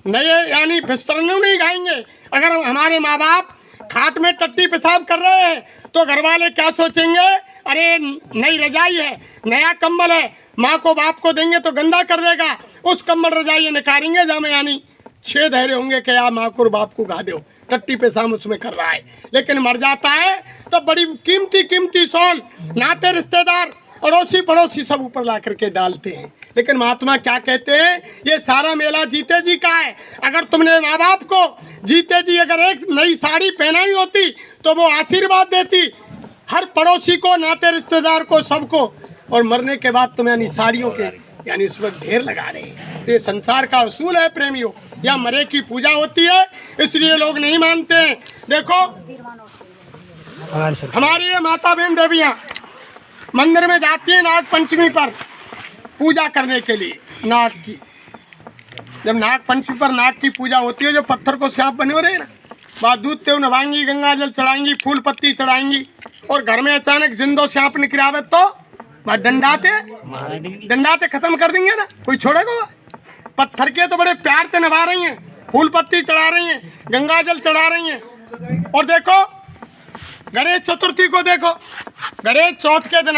नए यानी बिस्तरने नहीं खाएंगे। अगर हमारे माँ बाप खाट में टट्टी पेशाब कर रहे हैं तो घर वाले क्या सोचेंगे, अरे नई रजाई है नया कंबल है, माँ को बाप को देंगे तो गंदा कर देगा, उस कंबल रजाई निकालेंगे जहाँ यानी 6 धैर्य होंगे कि यार माँ को और बाप को गा दो, टट्टी पेशाब उसमें कर रहा है। लेकिन मर जाता है तो बड़ी कीमती कीमती शॉल नाते रिश्तेदार अड़ोसी पड़ोसी सब ऊपर ला करके डालते हैं। लेकिन महात्मा क्या कहते हैं, ये सारा मेला जीते जी का है। अगर तुमने माँ बाप को जीते जी अगर एक नई साड़ी पहनाई होती तो वो आशीर्वाद देती हर पड़ोसी को नाते रिश्तेदार को सबको, और मरने के बाद तुम यानी साड़ियों के यानी इस वक्त ढेर लगा रहे हैं। तो ये संसार का उसूल है प्रेमियों, या मरे की पूजा होती है इसलिए लोग नहीं मानते हैं। देखो हमारी ये माता बहन देवियाँ मंदिर में जाती है नाग पंचमी पर पूजा करने के लिए नाग की। जब नाग पंचमी पर नाग की पूजा होती है, जो पत्थर को सांप बने हो रहे हैं ना, वहाँ दूध तेव नवाएंगी, गंगा जल चढ़ाएंगी, फूल पत्ती चढ़ाएंगी, और घर में अचानक जिंदो सांप निकरावे तो वह डंडाते खत्म कर देंगे ना, कोई छोड़ेगा। पत्थर के तो बड़े प्यार से नवा रही हैं, फूल पत्ती चढ़ा रही हैं, गंगा जल चढ़ा रही हैं। और देखो गणेश चतुर्थी को देखो, गणेश चौथ के दिन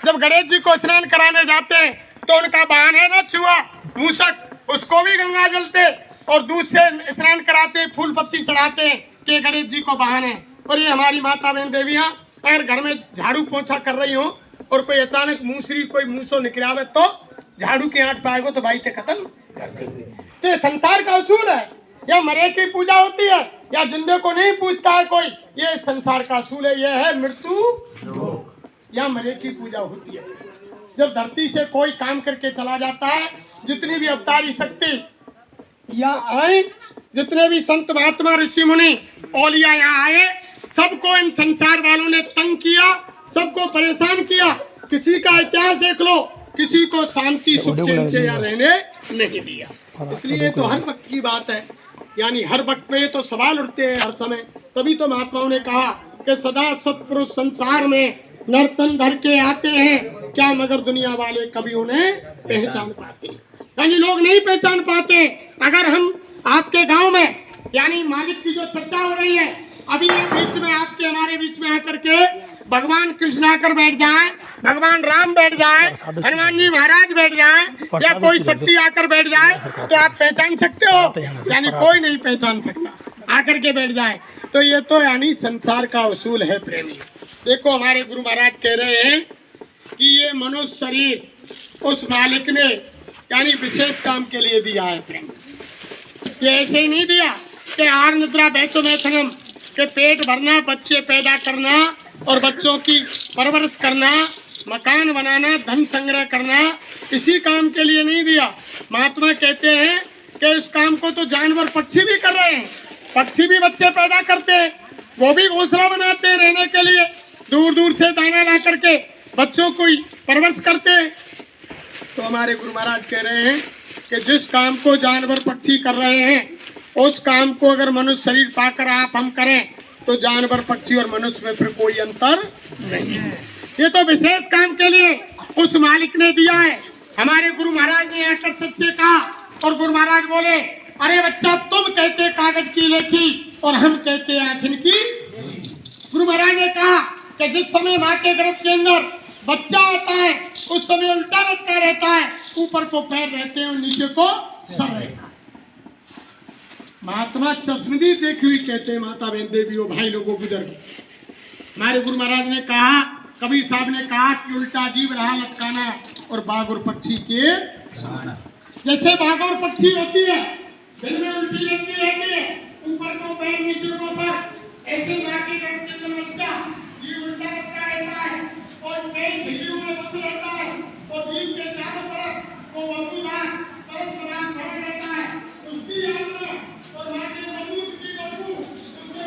जब गणेश जी को स्नान कराने जाते हैं तो उनका वाहन है ना चूहा मूसक, उसको भी गंगा जलते और दूध से स्नान कराते, फूल पत्ती चढ़ाते कि गणेश जी को वाहन है। और ये हमारी माता बहन देवियाँ अगर घर में झाड़ू पोछा कर रही हो और कोई अचानक मूसरी कोई मूसो निकलावे तो झाड़ू के आंट पाएगो तो भाई ते खत्म कर देंगे। तो ये संसार का उसूल है, या मरे की पूजा होती है या जिंदे को नहीं पूछता है कोई, ये संसार का असूल है। ये है मृत्यु या मरे की पूजा होती है। जब धरती से कोई काम करके चला जाता है, जितनी भी अवतारी शक्ति या आए, जितने भी संत महात्मा ऋषि मुनि औलिया यहाँ आए, सबको इन संसार वालों ने तंग किया, सबको परेशान किया। किसी का इतिहास देख लो, किसी को शांति सुख चैन से या रहने नहीं दिया। इसलिए तो हर वक्त की बात है, यानी हर वक्त पे तो सवाल उठते हैं हर समय। तभी तो महात्माओं ने कहा कि सदा सत्पुरुष संसार में नर्तन धर के आते हैं, क्या मगर दुनिया वाले कभी उन्हें पहचान पाते, यानी लोग नहीं पहचान पाते। अगर हम आपके गांव में यानी मालिक की जो चर्चा हो रही है, अभी बीच में आपके हमारे बीच में आकर के भगवान कृष्ण आकर बैठ जाए, भगवान राम बैठ जाए, हनुमान जी महाराज बैठ जाए, या कोई शक्ति आकर बैठ जाए तो आप पहचान सकते हो? यानी कोई नहीं पहचान सकता आकर के बैठ जाए। तो ये तो यानी संसार का उसूल है प्रेमी। देखो हमारे गुरु महाराज कह रहे हैं कि ये मनुष्य शरीर उस मालिक ने यानी विशेष काम के लिए दिया है प्रेम। ये ऐसे ही नहीं दिया कि आहार निद्रा बैचो में संगम के पेट भरना, बच्चे पैदा करना और बच्चों की परवरिश करना, मकान बनाना, धन संग्रह करना, इसी काम के लिए नहीं दिया। महात्मा कहते हैं कि इस काम को तो जानवर पक्षी भी कर रहे हैं, पक्षी भी बच्चे पैदा करते हैं, वो भी घोंसला बनाते हैं रहने के लिए, दूर दूर से दाना ला करके बच्चों को परवरिश करते हैं। तो हमारे गुरु महाराज कह रहे हैं कि जिस काम को जानवर पक्षी कर रहे हैं, उस काम को अगर मनुष्य शरीर पाकर आप हम करें तो जानवर पक्षी और मनुष्य में फिर कोई अंतर नहीं है। ये तो विशेष काम के लिए उस मालिक ने दिया है। हमारे गुरु महाराज ने आकर सच्चे कहा, और गुरु महाराज बोले अरे बच्चा, तुम कहते कागज की लेखी और हम कहते आखिर की। गुरु महाराज ने कहा कि जिस समय माँ के गर्भ के अंदर बच्चा आता है उस समय उल्टा लटका रहता है, ऊपर को पैर रहते हैं और नीचे को सर रहता है। महात्मा चश्मदीद देखी हुई कहते हैं माता बहन देवी वो भाई लोगों गुजर गए। हमारे गुरु महाराज ने कहा, कबीर साहब ने कहा कि उल्टा जीव रहा लटकाना और बाघ और पक्षी के जैसे बाघ और पक्षी होती है, दिन में उल्टी लगती रहती है, ऊपर को पैर नीचे को सर, ऐसे माँ के गर्भ के अंदर बच्चा जीव उल्टा लटका रहता है और पैर ढीली में बस रहता है और जीव के चारों तरफ वो वसूदार तरफ सलाम खड़ा रहता है। उसकी याद में और माँ के मजबूत की बदबू उसके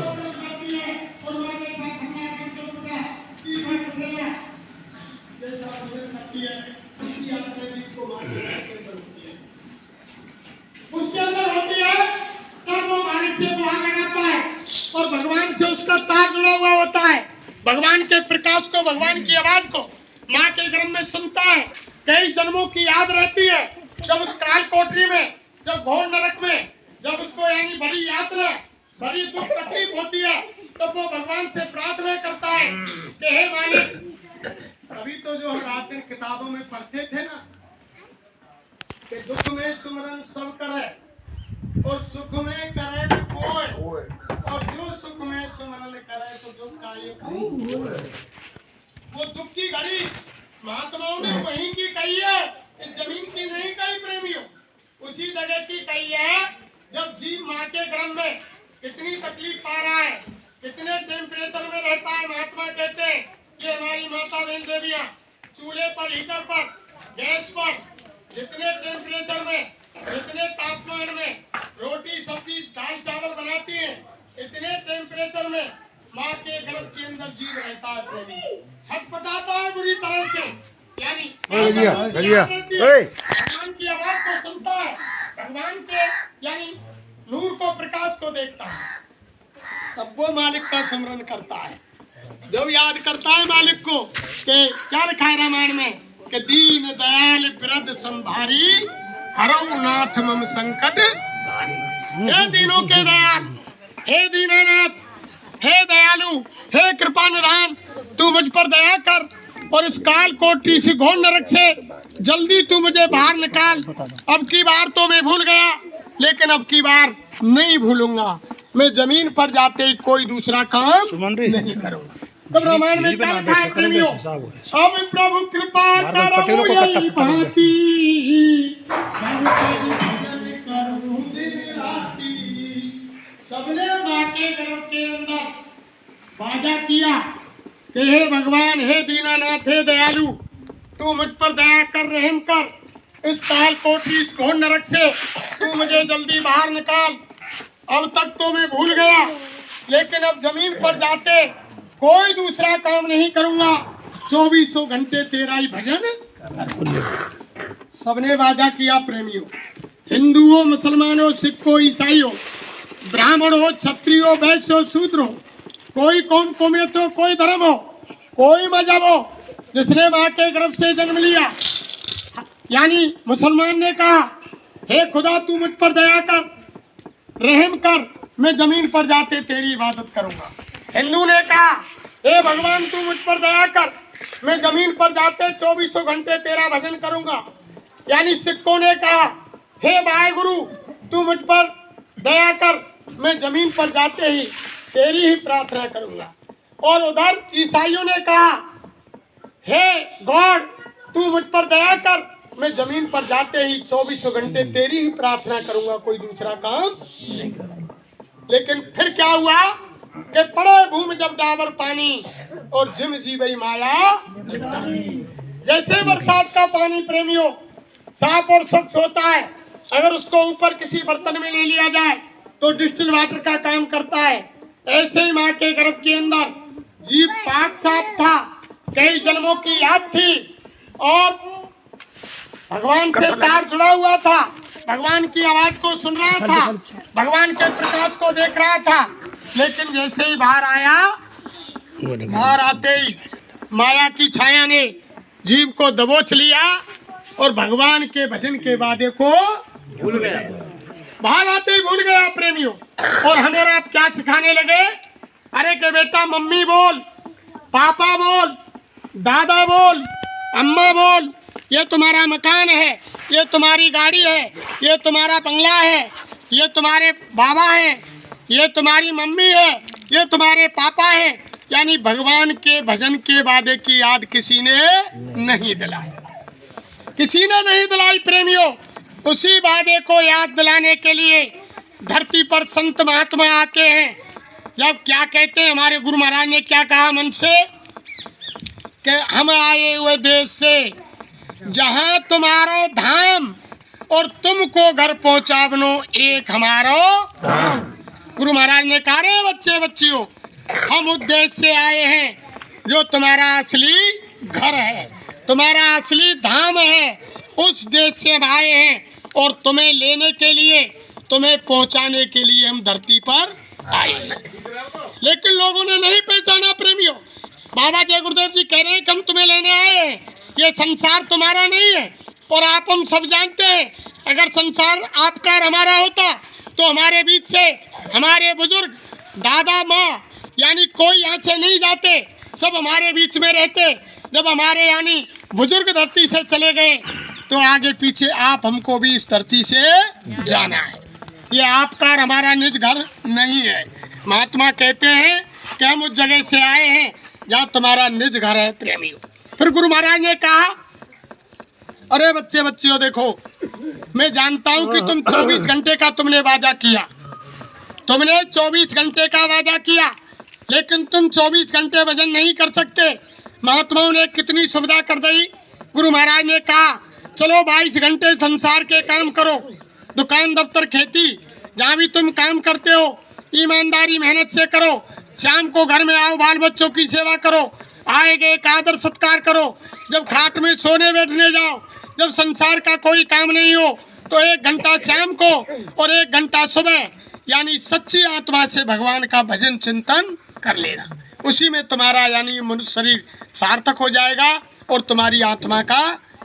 ऊपर जाती है और माँ के साथ हमारा करते होता कि मैं कसला जैसा भोजन करती है उसकी याद में जिसको माँ के अंदर होती है, उसके अंदर होती है, तब वो मालिक से दुआ लगाता है और भगवान से उसका तार जुड़ा हुआ होता है। भगवान के प्रकाश को, भगवान की आवाज को माँ के गर्भ में सुनता है। कई जन्मों की याद रहती है। जब उस काल कोठरी में, जब घोर नरक में, जब उसको यानी बड़ी यात्रा, बड़ी दुख तकलीफ होती है, तब वो भगवान से प्रार्थना करता है कि हे मालिक, अभी तो जो हम रात दिन किताबों में पढ़ते थे ना कि दुख में सुमरन सब करे और सुख में करे न कोई, और जो सुख में सुमरन करे तो दुख का ये वो दुख की घड़ी महात्माओं ने वहीं की कही है, इस जमीन की नहीं कही प्रेमियों, उसी जगह की कही है। जब जीव माँ के गर्भ में कितनी तकलीफ पा रहा है, कितने टेम्परेचर में रहता है, महात्मा कहते हैं कि हमारी माता बहन देवियाँ चूल्हे पर, हीटर पर, गैस पर जितने टेम्परेचर में, जितने तापमान में रोटी सब्जी दाल चावल बनाती हैं, इतने टेम्परेचर में माँ के गर्भ के अंदर जीव रहता है प्रेमी, छटपटाता है बुरी तरह से, यानी भगवान की आवाज को सुनता है, भगवान के यानी नूर को, प्रकाश को देखता है, तब वो मालिक का स्मरण करता है। जब याद करता है मालिक को कि क्या लिखा है रामायण में कि दीन दयाल वृद्ध संभारी हरऊ नाथ मम संकट। हे दीनों के दयाल, हे दीनानाथ, हे दयालु, हे कृपा निधान, तू मुझ पर दया कर और इस काल कोठरी से, घोर नरक से जल्दी तू मुझे बाहर निकाल। अब की बार तो मैं भूल गया, लेकिन अब की बार नहीं भूलूंगा। मैं जमीन पर जाते ही कोई दूसरा काम नहीं करूंगा। तब रामायण में क्या लिखा है प्रेमियों, अब प्रभु कृपा करो यही भांति, सबने माँ के गर्भ के अंदर वादा किया कि हे भगवान, हे दीनानाथ, हे दयालु, तू मुझ पर दया कर, रहम कर, इस काल कोठरी, इस घोर नरक से तू मुझे जल्दी बाहर निकाल। अब तक तो मैं भूल गया, लेकिन अब जमीन पर जाते कोई दूसरा काम नहीं करूंगा, 2400 घंटे तेरा ही भजन। सबने वादा किया प्रेमियों, हिंदू हो, मुसलमान हो, सिख हो, ईसाई हो, ब्राह्मण हो, क्षत्रिय हो, वैश्य हो, शूद्र हो, कोई कौम कौमियत हो, कोई धर्म हो, कोई मजहब हो, जिसने माँ के गर्भ से जन्म लिया, यानी मुसलमान ने कहा हे खुदा तू मुझ पर दया कर, रहम कर, मैं जमीन पर जाते तेरी इबादत करूंगा। हिंदू ने कहा हे भगवान तू मुझ पर दया कर, मैं जमीन पर जाते 2400 घंटे तेरा भजन करूंगा। यानी सिखों ने कहा हे वाहेगुरु तू मुझ पर दया कर, मैं जमीन पर जाते ही तेरी ही प्रार्थना करूंगा। और उधर ईसाइयों ने कहा हे गॉड तू मुझ पर दया कर, मैं जमीन पर जाते ही 2400 घंटे तेरी ही प्रार्थना करूंगा, कोई दूसरा काम नहीं करूंगा। लेकिन फिर क्या हुआ कि पड़े भूमि जब डाबर पानी और जिम जीवई माया लिपटा। जैसे बरसात का पानी प्रेमियों साफ और स्वच्छ होता है, अगर उसको ऊपर किसी बर्तन में ले लिया जाए तो डिस्टिल वाटर का काम करता है, ऐसे ही माँ के गर्भ के अंदर जीव पाक साफ था, कई जन्मों की याद थी और भगवान से तार जुड़ा हुआ था, भगवान की आवाज को सुन रहा था, भगवान के प्रकाश को देख रहा था। लेकिन जैसे ही बाहर आया, बाहर आते ही माया की छाया ने जीव को दबोच लिया और भगवान के भजन के वादे को भूल गया। बाहर आते ही भूल गया प्रेमियों। और हमें आप क्या सिखाने लगे? अरे के बेटा मम्मी बोल, पापा बोल, दादा बोल, अम्मा बोल, ये तुम्हारा मकान है, ये तुम्हारी गाड़ी है, ये तुम्हारा बंगला है, ये तुम्हारे बाबा है, ये तुम्हारी मम्मी है, ये तुम्हारे पापा है। यानी भगवान के भजन के वादे की याद किसी ने नहीं दिलाई, किसी ने नहीं दिलाई प्रेमियों। उसी वादे को याद दिलाने के लिए धरती पर संत महात्मा आते हैं। जब क्या कहते हैं, हमारे गुरु महाराज ने क्या कहा मन से कि हम आए हुए देश से जहाँ तुम्हारो धाम और तुमको घर पहुँचा बनो एक हमारो धाम। गुरु महाराज ने कहा रे बच्चे बच्चियों, हम उस देश से आए हैं जो तुम्हारा असली घर है, तुम्हारा असली धाम है। उस देश से हम आए हैं और तुम्हें लेने के लिए, तुम्हें पहुंचाने के लिए हम धरती पर आए हैं। लेकिन लोगों ने नहीं पहचाना प्रेमियों। बाबा जय गुरुदेव जी कह रहे हैं कि हम तुम्हें लेने आए हैं, ये संसार तुम्हारा नहीं है। और आप हम सब जानते हैं, अगर संसार आपका और हमारा होता तो हमारे बीच से हमारे बुजुर्ग दादा माँ यानी कोई यहाँ से नहीं जाते, सब हमारे बीच में रहते। जब हमारे यानी बुजुर्ग धरती से चले गए तो आगे पीछे आप हमको भी इस धरती से जाना है। ये आपका और हमारा निज घर नहीं है। महात्मा कहते हैं कि हम उस जगह से आए हैं जहाँ तुम्हारा निज घर है प्रेमियों। फिर गुरु महाराज ने कहा, अरे बच्चे बच्चियों देखो, मैं जानता हूँ कि तुम 24 घंटे का तुमने वादा किया, तुमने 24 घंटे का वादा किया, लेकिन तुम 24 घंटे भजन नहीं कर सकते। महात्माओं ने कितनी सुविधा कर दी। गुरु महाराज ने कहा चलो 22 घंटे संसार के काम करो, दुकान दफ्तर खेती जहाँ भी तुम काम करते हो ईमानदारी मेहनत से करो। शाम को घर में आओ, बाल बच्चों की सेवा करो, आए गए का आदर सत्कार करो। जब खाट में सोने बैठने जाओ, जब संसार का कोई काम नहीं हो तो 1 घंटा शाम को और 1 घंटा सुबह यानी सच्ची आत्मा से भगवान का भजन चिंतन कर लेना। उसी में तुम्हारा यानी मनुष्य शरीर सार्थक हो जाएगा और तुम्हारी आत्मा का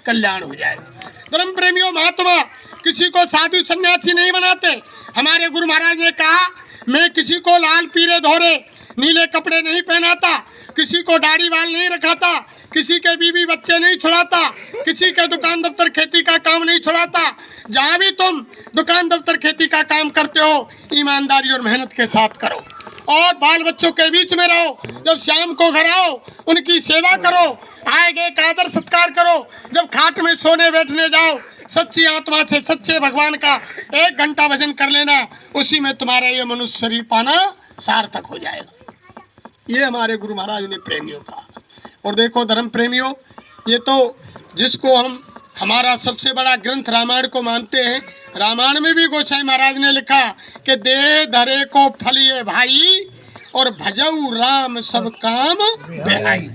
कल्याण हो जाएगा। धर्म प्रेमियों, महात्मा किसी को साधु सन्यासी नहीं बनाते। हमारे गुरु महाराज ने कहा, मैं किसी को लाल पीले धोरे नीले कपड़े नहीं पहनाता, किसी को दाढ़ी बाल नहीं रखाता, किसी के बीवी बच्चे नहीं छुड़ाता, किसी के दुकान दफ्तर खेती का काम नहीं छुड़ाता। जहाँ भी तुम दुकान दफ्तर खेती का काम करते हो ईमानदारी और मेहनत के साथ करो और बाल बच्चों के बीच में रहो। जब शाम को घर आओ उनकी सेवा करो, आए गए का आदर सत्कार करो। जब खाट में सोने बैठने जाओ सच्ची आत्मा से सच्चे भगवान का 1 घंटा भजन कर लेना। उसी में तुम्हारा ये मनुष्य शरीर पाना सार्थक हो जाएगा। ये हमारे गुरु महाराज ने प्रेमियों कहा। और देखो धर्म प्रेमियों, ये तो जिसको हम हमारा सबसे बड़ा ग्रंथ रामायण को मानते हैं, रामायण में भी गोसाई महाराज ने लिखा कि दे धरे को फलिए भाई और भजऊ राम सब काम बेहाई।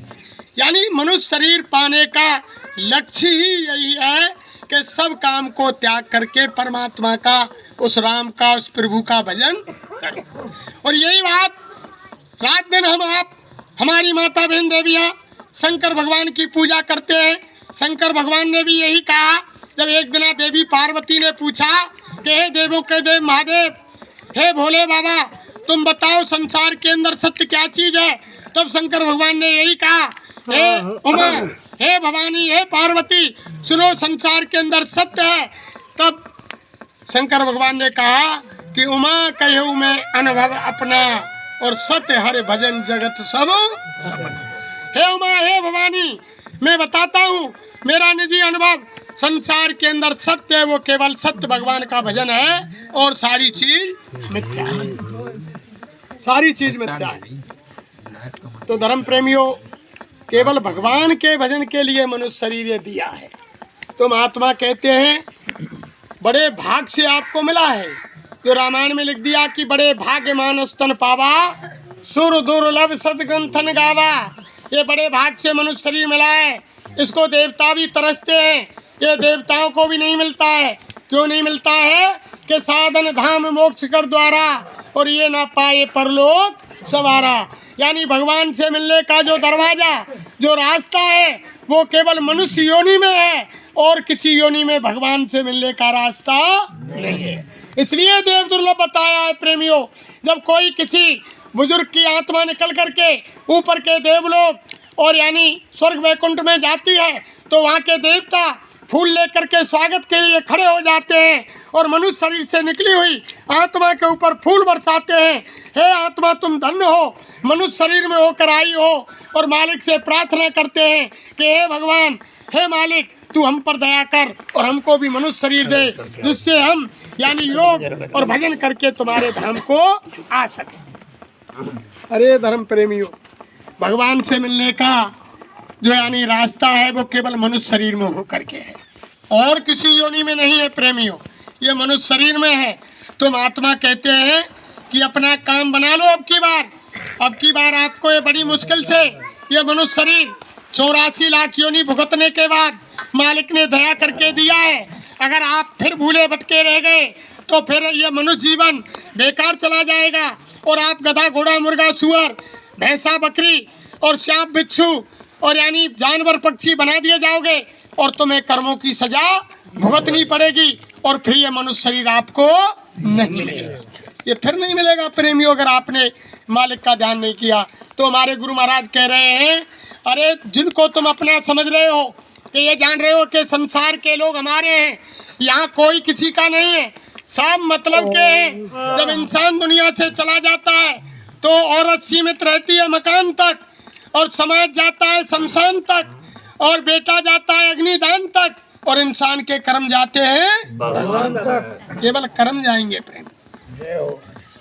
यानी मनुष्य शरीर पाने का लक्ष्य ही यही है कि सब काम को त्याग करके परमात्मा का, उस राम का, उस प्रभु का भजन करो। और यही बात रात दिन हम आप हमारी माता बहन देवियाँ शंकर भगवान की पूजा करते हैं। शंकर भगवान ने भी यही कहा। जब एक दिन देवी पार्वती ने पूछा कि हे देवों के देव महादेव, हे भोले बाबा, तुम बताओ संसार के अंदर सत्य क्या चीज है। तब शंकर भगवान ने यही कहा, हे उमा, हे भवानी, हे पार्वती, सुनो संसार के अंदर सत्य है। तब शंकर भगवान ने कहा कि उमा कहूँ मैं अनुभव अपना और सत्य हरे भजन जगत सब सपना। हे उमा, हे भवानी, मैं बताता हूँ मेरा निजी अनुभव, संसार के अंदर सत्य है वो केवल सत्य भगवान का भजन है और सारी चीज मिथ्या है, सारी चीज मिथ्या है। तो धर्म प्रेमियों, केवल भगवान के भजन के लिए मनुष्य शरीर ये दिया है। तो महात्मा कहते हैं बड़े भाग से आपको मिला है। जो रामायण में लिख दिया कि बड़े भाग्यमान स्तन पावा, सुर दुर्लभ सदग्रंथन गावा। ये बड़े भाग से मनुष्य शरीर मिला है। इसको देवता भी तरसते हैं, ये देवताओं को भी नहीं मिलता है। क्यों नहीं मिलता है कि साधन धाम मोक्ष कर द्वारा और ये ना पाए परलोक सवारा। यानी भगवान से मिलने का जो दरवाजा, जो रास्ता है वो केवल मनुष्य योनि में है और किसी योनि में भगवान से मिलने का रास्ता नहीं है। इसलिए देव दुर्लभ बताया है प्रेमियों, जब कोई किसी बुजुर्ग की आत्मा निकल करके ऊपर के देवलोक और यानी स्वर्ग वैकुंठ में जाती है तो वहाँ के देवता फूल लेकर के स्वागत के लिए खड़े हो जाते हैं और मनुष्य शरीर से निकली हुई आत्मा के ऊपर फूल बरसाते हैं। हे आत्मा, तुम धन्य हो, मनुष्य शरीर में होकर आई हो, और मालिक से प्रार्थना करते हैं कि हे भगवान, हे मालिक, तू हम पर दया कर और हमको भी मनुष्य शरीर दे, जिससे हम यानी योग और भजन करके तुम्हारे धाम को आ सके। अरे धर्म प्रेमियों, भगवान से मिलने का जो यानी रास्ता है वो केवल मनुष्य शरीर में होकर के है और किसी योनि में नहीं है प्रेमियों, ये मनुष्य शरीर में है। तुम आत्मा कहते हैं कि अपना काम बना लो, अब की बार आपको ये बड़ी मुश्किल से ये मनुष्य शरीर 84 लाख योनि भुगतने के बाद मालिक ने दया करके दिया है। अगर आप फिर भूले भटके रह गए तो फिर ये मनुष्य जीवन बेकार चला जाएगा और आप गधा, घोड़ा, मुर्गा, सुअर, भैंसा, बकरी और सांप, बिच्छू और यानी जानवर, पक्षी बना दिए जाओगे और तुम्हें कर्मों की सजा भुगतनी पड़ेगी और फिर ये मनुष्य शरीर आपको नहीं मिलेगा। ये फिर नहीं मिलेगा प्रेमियों, अगर आपने मालिक का ध्यान नहीं किया। तो हमारे गुरु महाराज कह रहे हैं, अरे जिनको तुम अपना समझ रहे हो कि ये जान रहे हो कि संसार के लोग हमारे हैं, यहाँ कोई किसी का नहीं है, सब मतलब के हैं। जब इंसान दुनिया से चला जाता है तो औरत सीमित रहती है मकान तक, और समाज जाता है शमशान तक, और बेटा जाता है अग्निदान तक, और इंसान के कर्म जाते हैं भगवान तक। केवल कर्म जाएंगे प्रेम।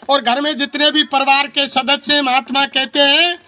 और घर में जितने भी परिवार के सदस्य, महात्मा कहते हैं,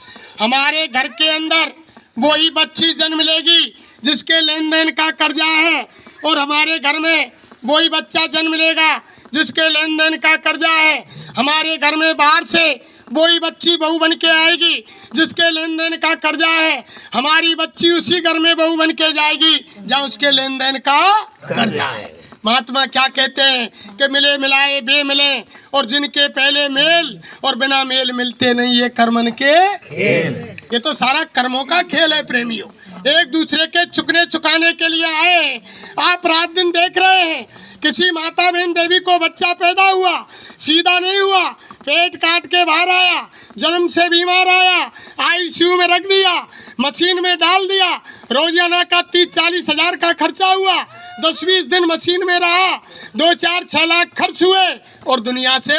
हमारे घर के अंदर वही बच्ची जन्म लेगी जिसके लेन देन का कर्जा है, और हमारे घर में वही बच्चा जन्म लेगा जिसके लेन देन का कर्जा है। हमारे घर में बाहर से वही बच्ची बहू बन के आएगी जिसके लेन देन का कर्जा है। हमारी बच्ची उसी घर में बहू बन के जाएगी जहाँ उसके लेन देन का कर्जा है। महात्मा क्या कहते हैं कि मिले मिलाए बे मिले, और जिनके पहले मेल और बिना मेल मिलते नहीं, ये कर्मन के खेल। ये तो सारा कर्मों का खेल है प्रेमियों। एक दूसरे के चुकने चुकाने के लिए आए। आप रात दिन देख रहे हैं, किसी माता बहन देवी को बच्चा पैदा हुआ, सीधा नहीं हुआ, पेट काट के बाहर आया, जन्म से बीमार आया, आईसीयू में रख दिया, मशीन में डाल दिया, रोजाना का 30-40 हजार का खर्चा हुआ, 10-20 दिन मशीन में रहा, 2-4-6 लाख खर्च हुए और दुनिया से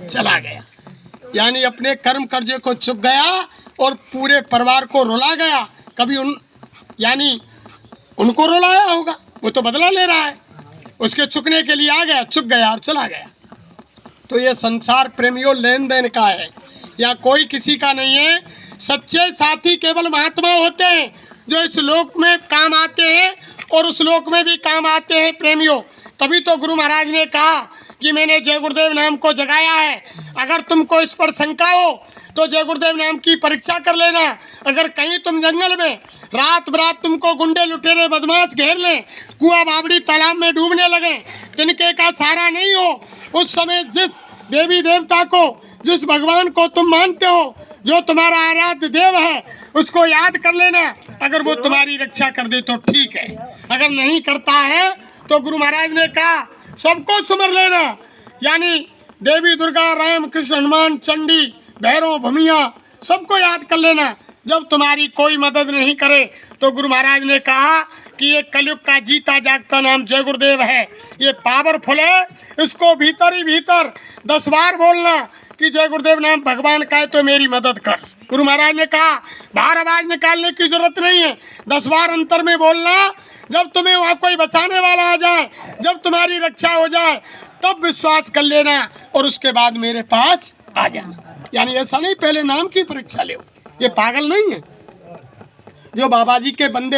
चला गया। यानी अपने कर्म कर्जे को चुक गया और पूरे परिवार को रुला गया। कभी उनको रुलाया होगा, वो तो बदला ले रहा है, उसके चुकने के लिए आ गया, चुक गया और चला गया। तो ये संसार प्रेमियों लेन देन का है, या कोई किसी का नहीं है। सच्चे साथी केवल महात्मा होते हैं जो इस लोक में काम आते हैं और उस लोक में भी काम आते हैं प्रेमियों। तभी तो गुरु महाराज ने कहा कि मैंने जय गुरुदेव नाम को जगाया है। अगर तुमको इस पर शंका हो तो जय गुरुदेव नाम की परीक्षा कर लेना। अगर कहीं तुम जंगल में रात बरात तुमको गुंडे लुटेरे बदमाश घेर लें, कुआं बावड़ी तालाब में डूबने लगे, तिनके का सहारा नहीं हो, उस समय जिस देवी देवता को, जिस भगवान को तुम मानते हो, जो तुम्हारा आराध्य देव है, उसको याद कर लेना। अगर वो तुम्हारी रक्षा कर दे तो ठीक है, अगर नहीं करता है तो गुरु महाराज ने कहा सबको सुमर लेना। यानी देवी दुर्गा, राम, कृष्ण, हनुमान, चंडी, भैरव, भूमिया, सबको याद कर लेना। जब तुम्हारी कोई मदद नहीं करे तो गुरु महाराज ने कहा कि ये कलयुग का जीता जागता नाम जय गुरुदेव है, ये पावरफुल है, इसको भीतर ही भीतर 10 बार बोलना कि जय गुरुदेव नाम भगवान का है तो मेरी मदद कर। गुरु महाराज ने कहा बाहर आवाज निकालने की जरूरत नहीं है, 10 बार अंतर में बोलना। जब तुम्हें वहाँ कोई बचाने वाला आ जाए, जब तुम्हारी रक्षा हो जाए, तब विश्वास कर लेना और उसके बाद मेरे पास आ जाना। यानी ऐसा नहीं पहले नाम की परीक्षा ले, ये पागल नहीं है जो बाबा जी के बंदे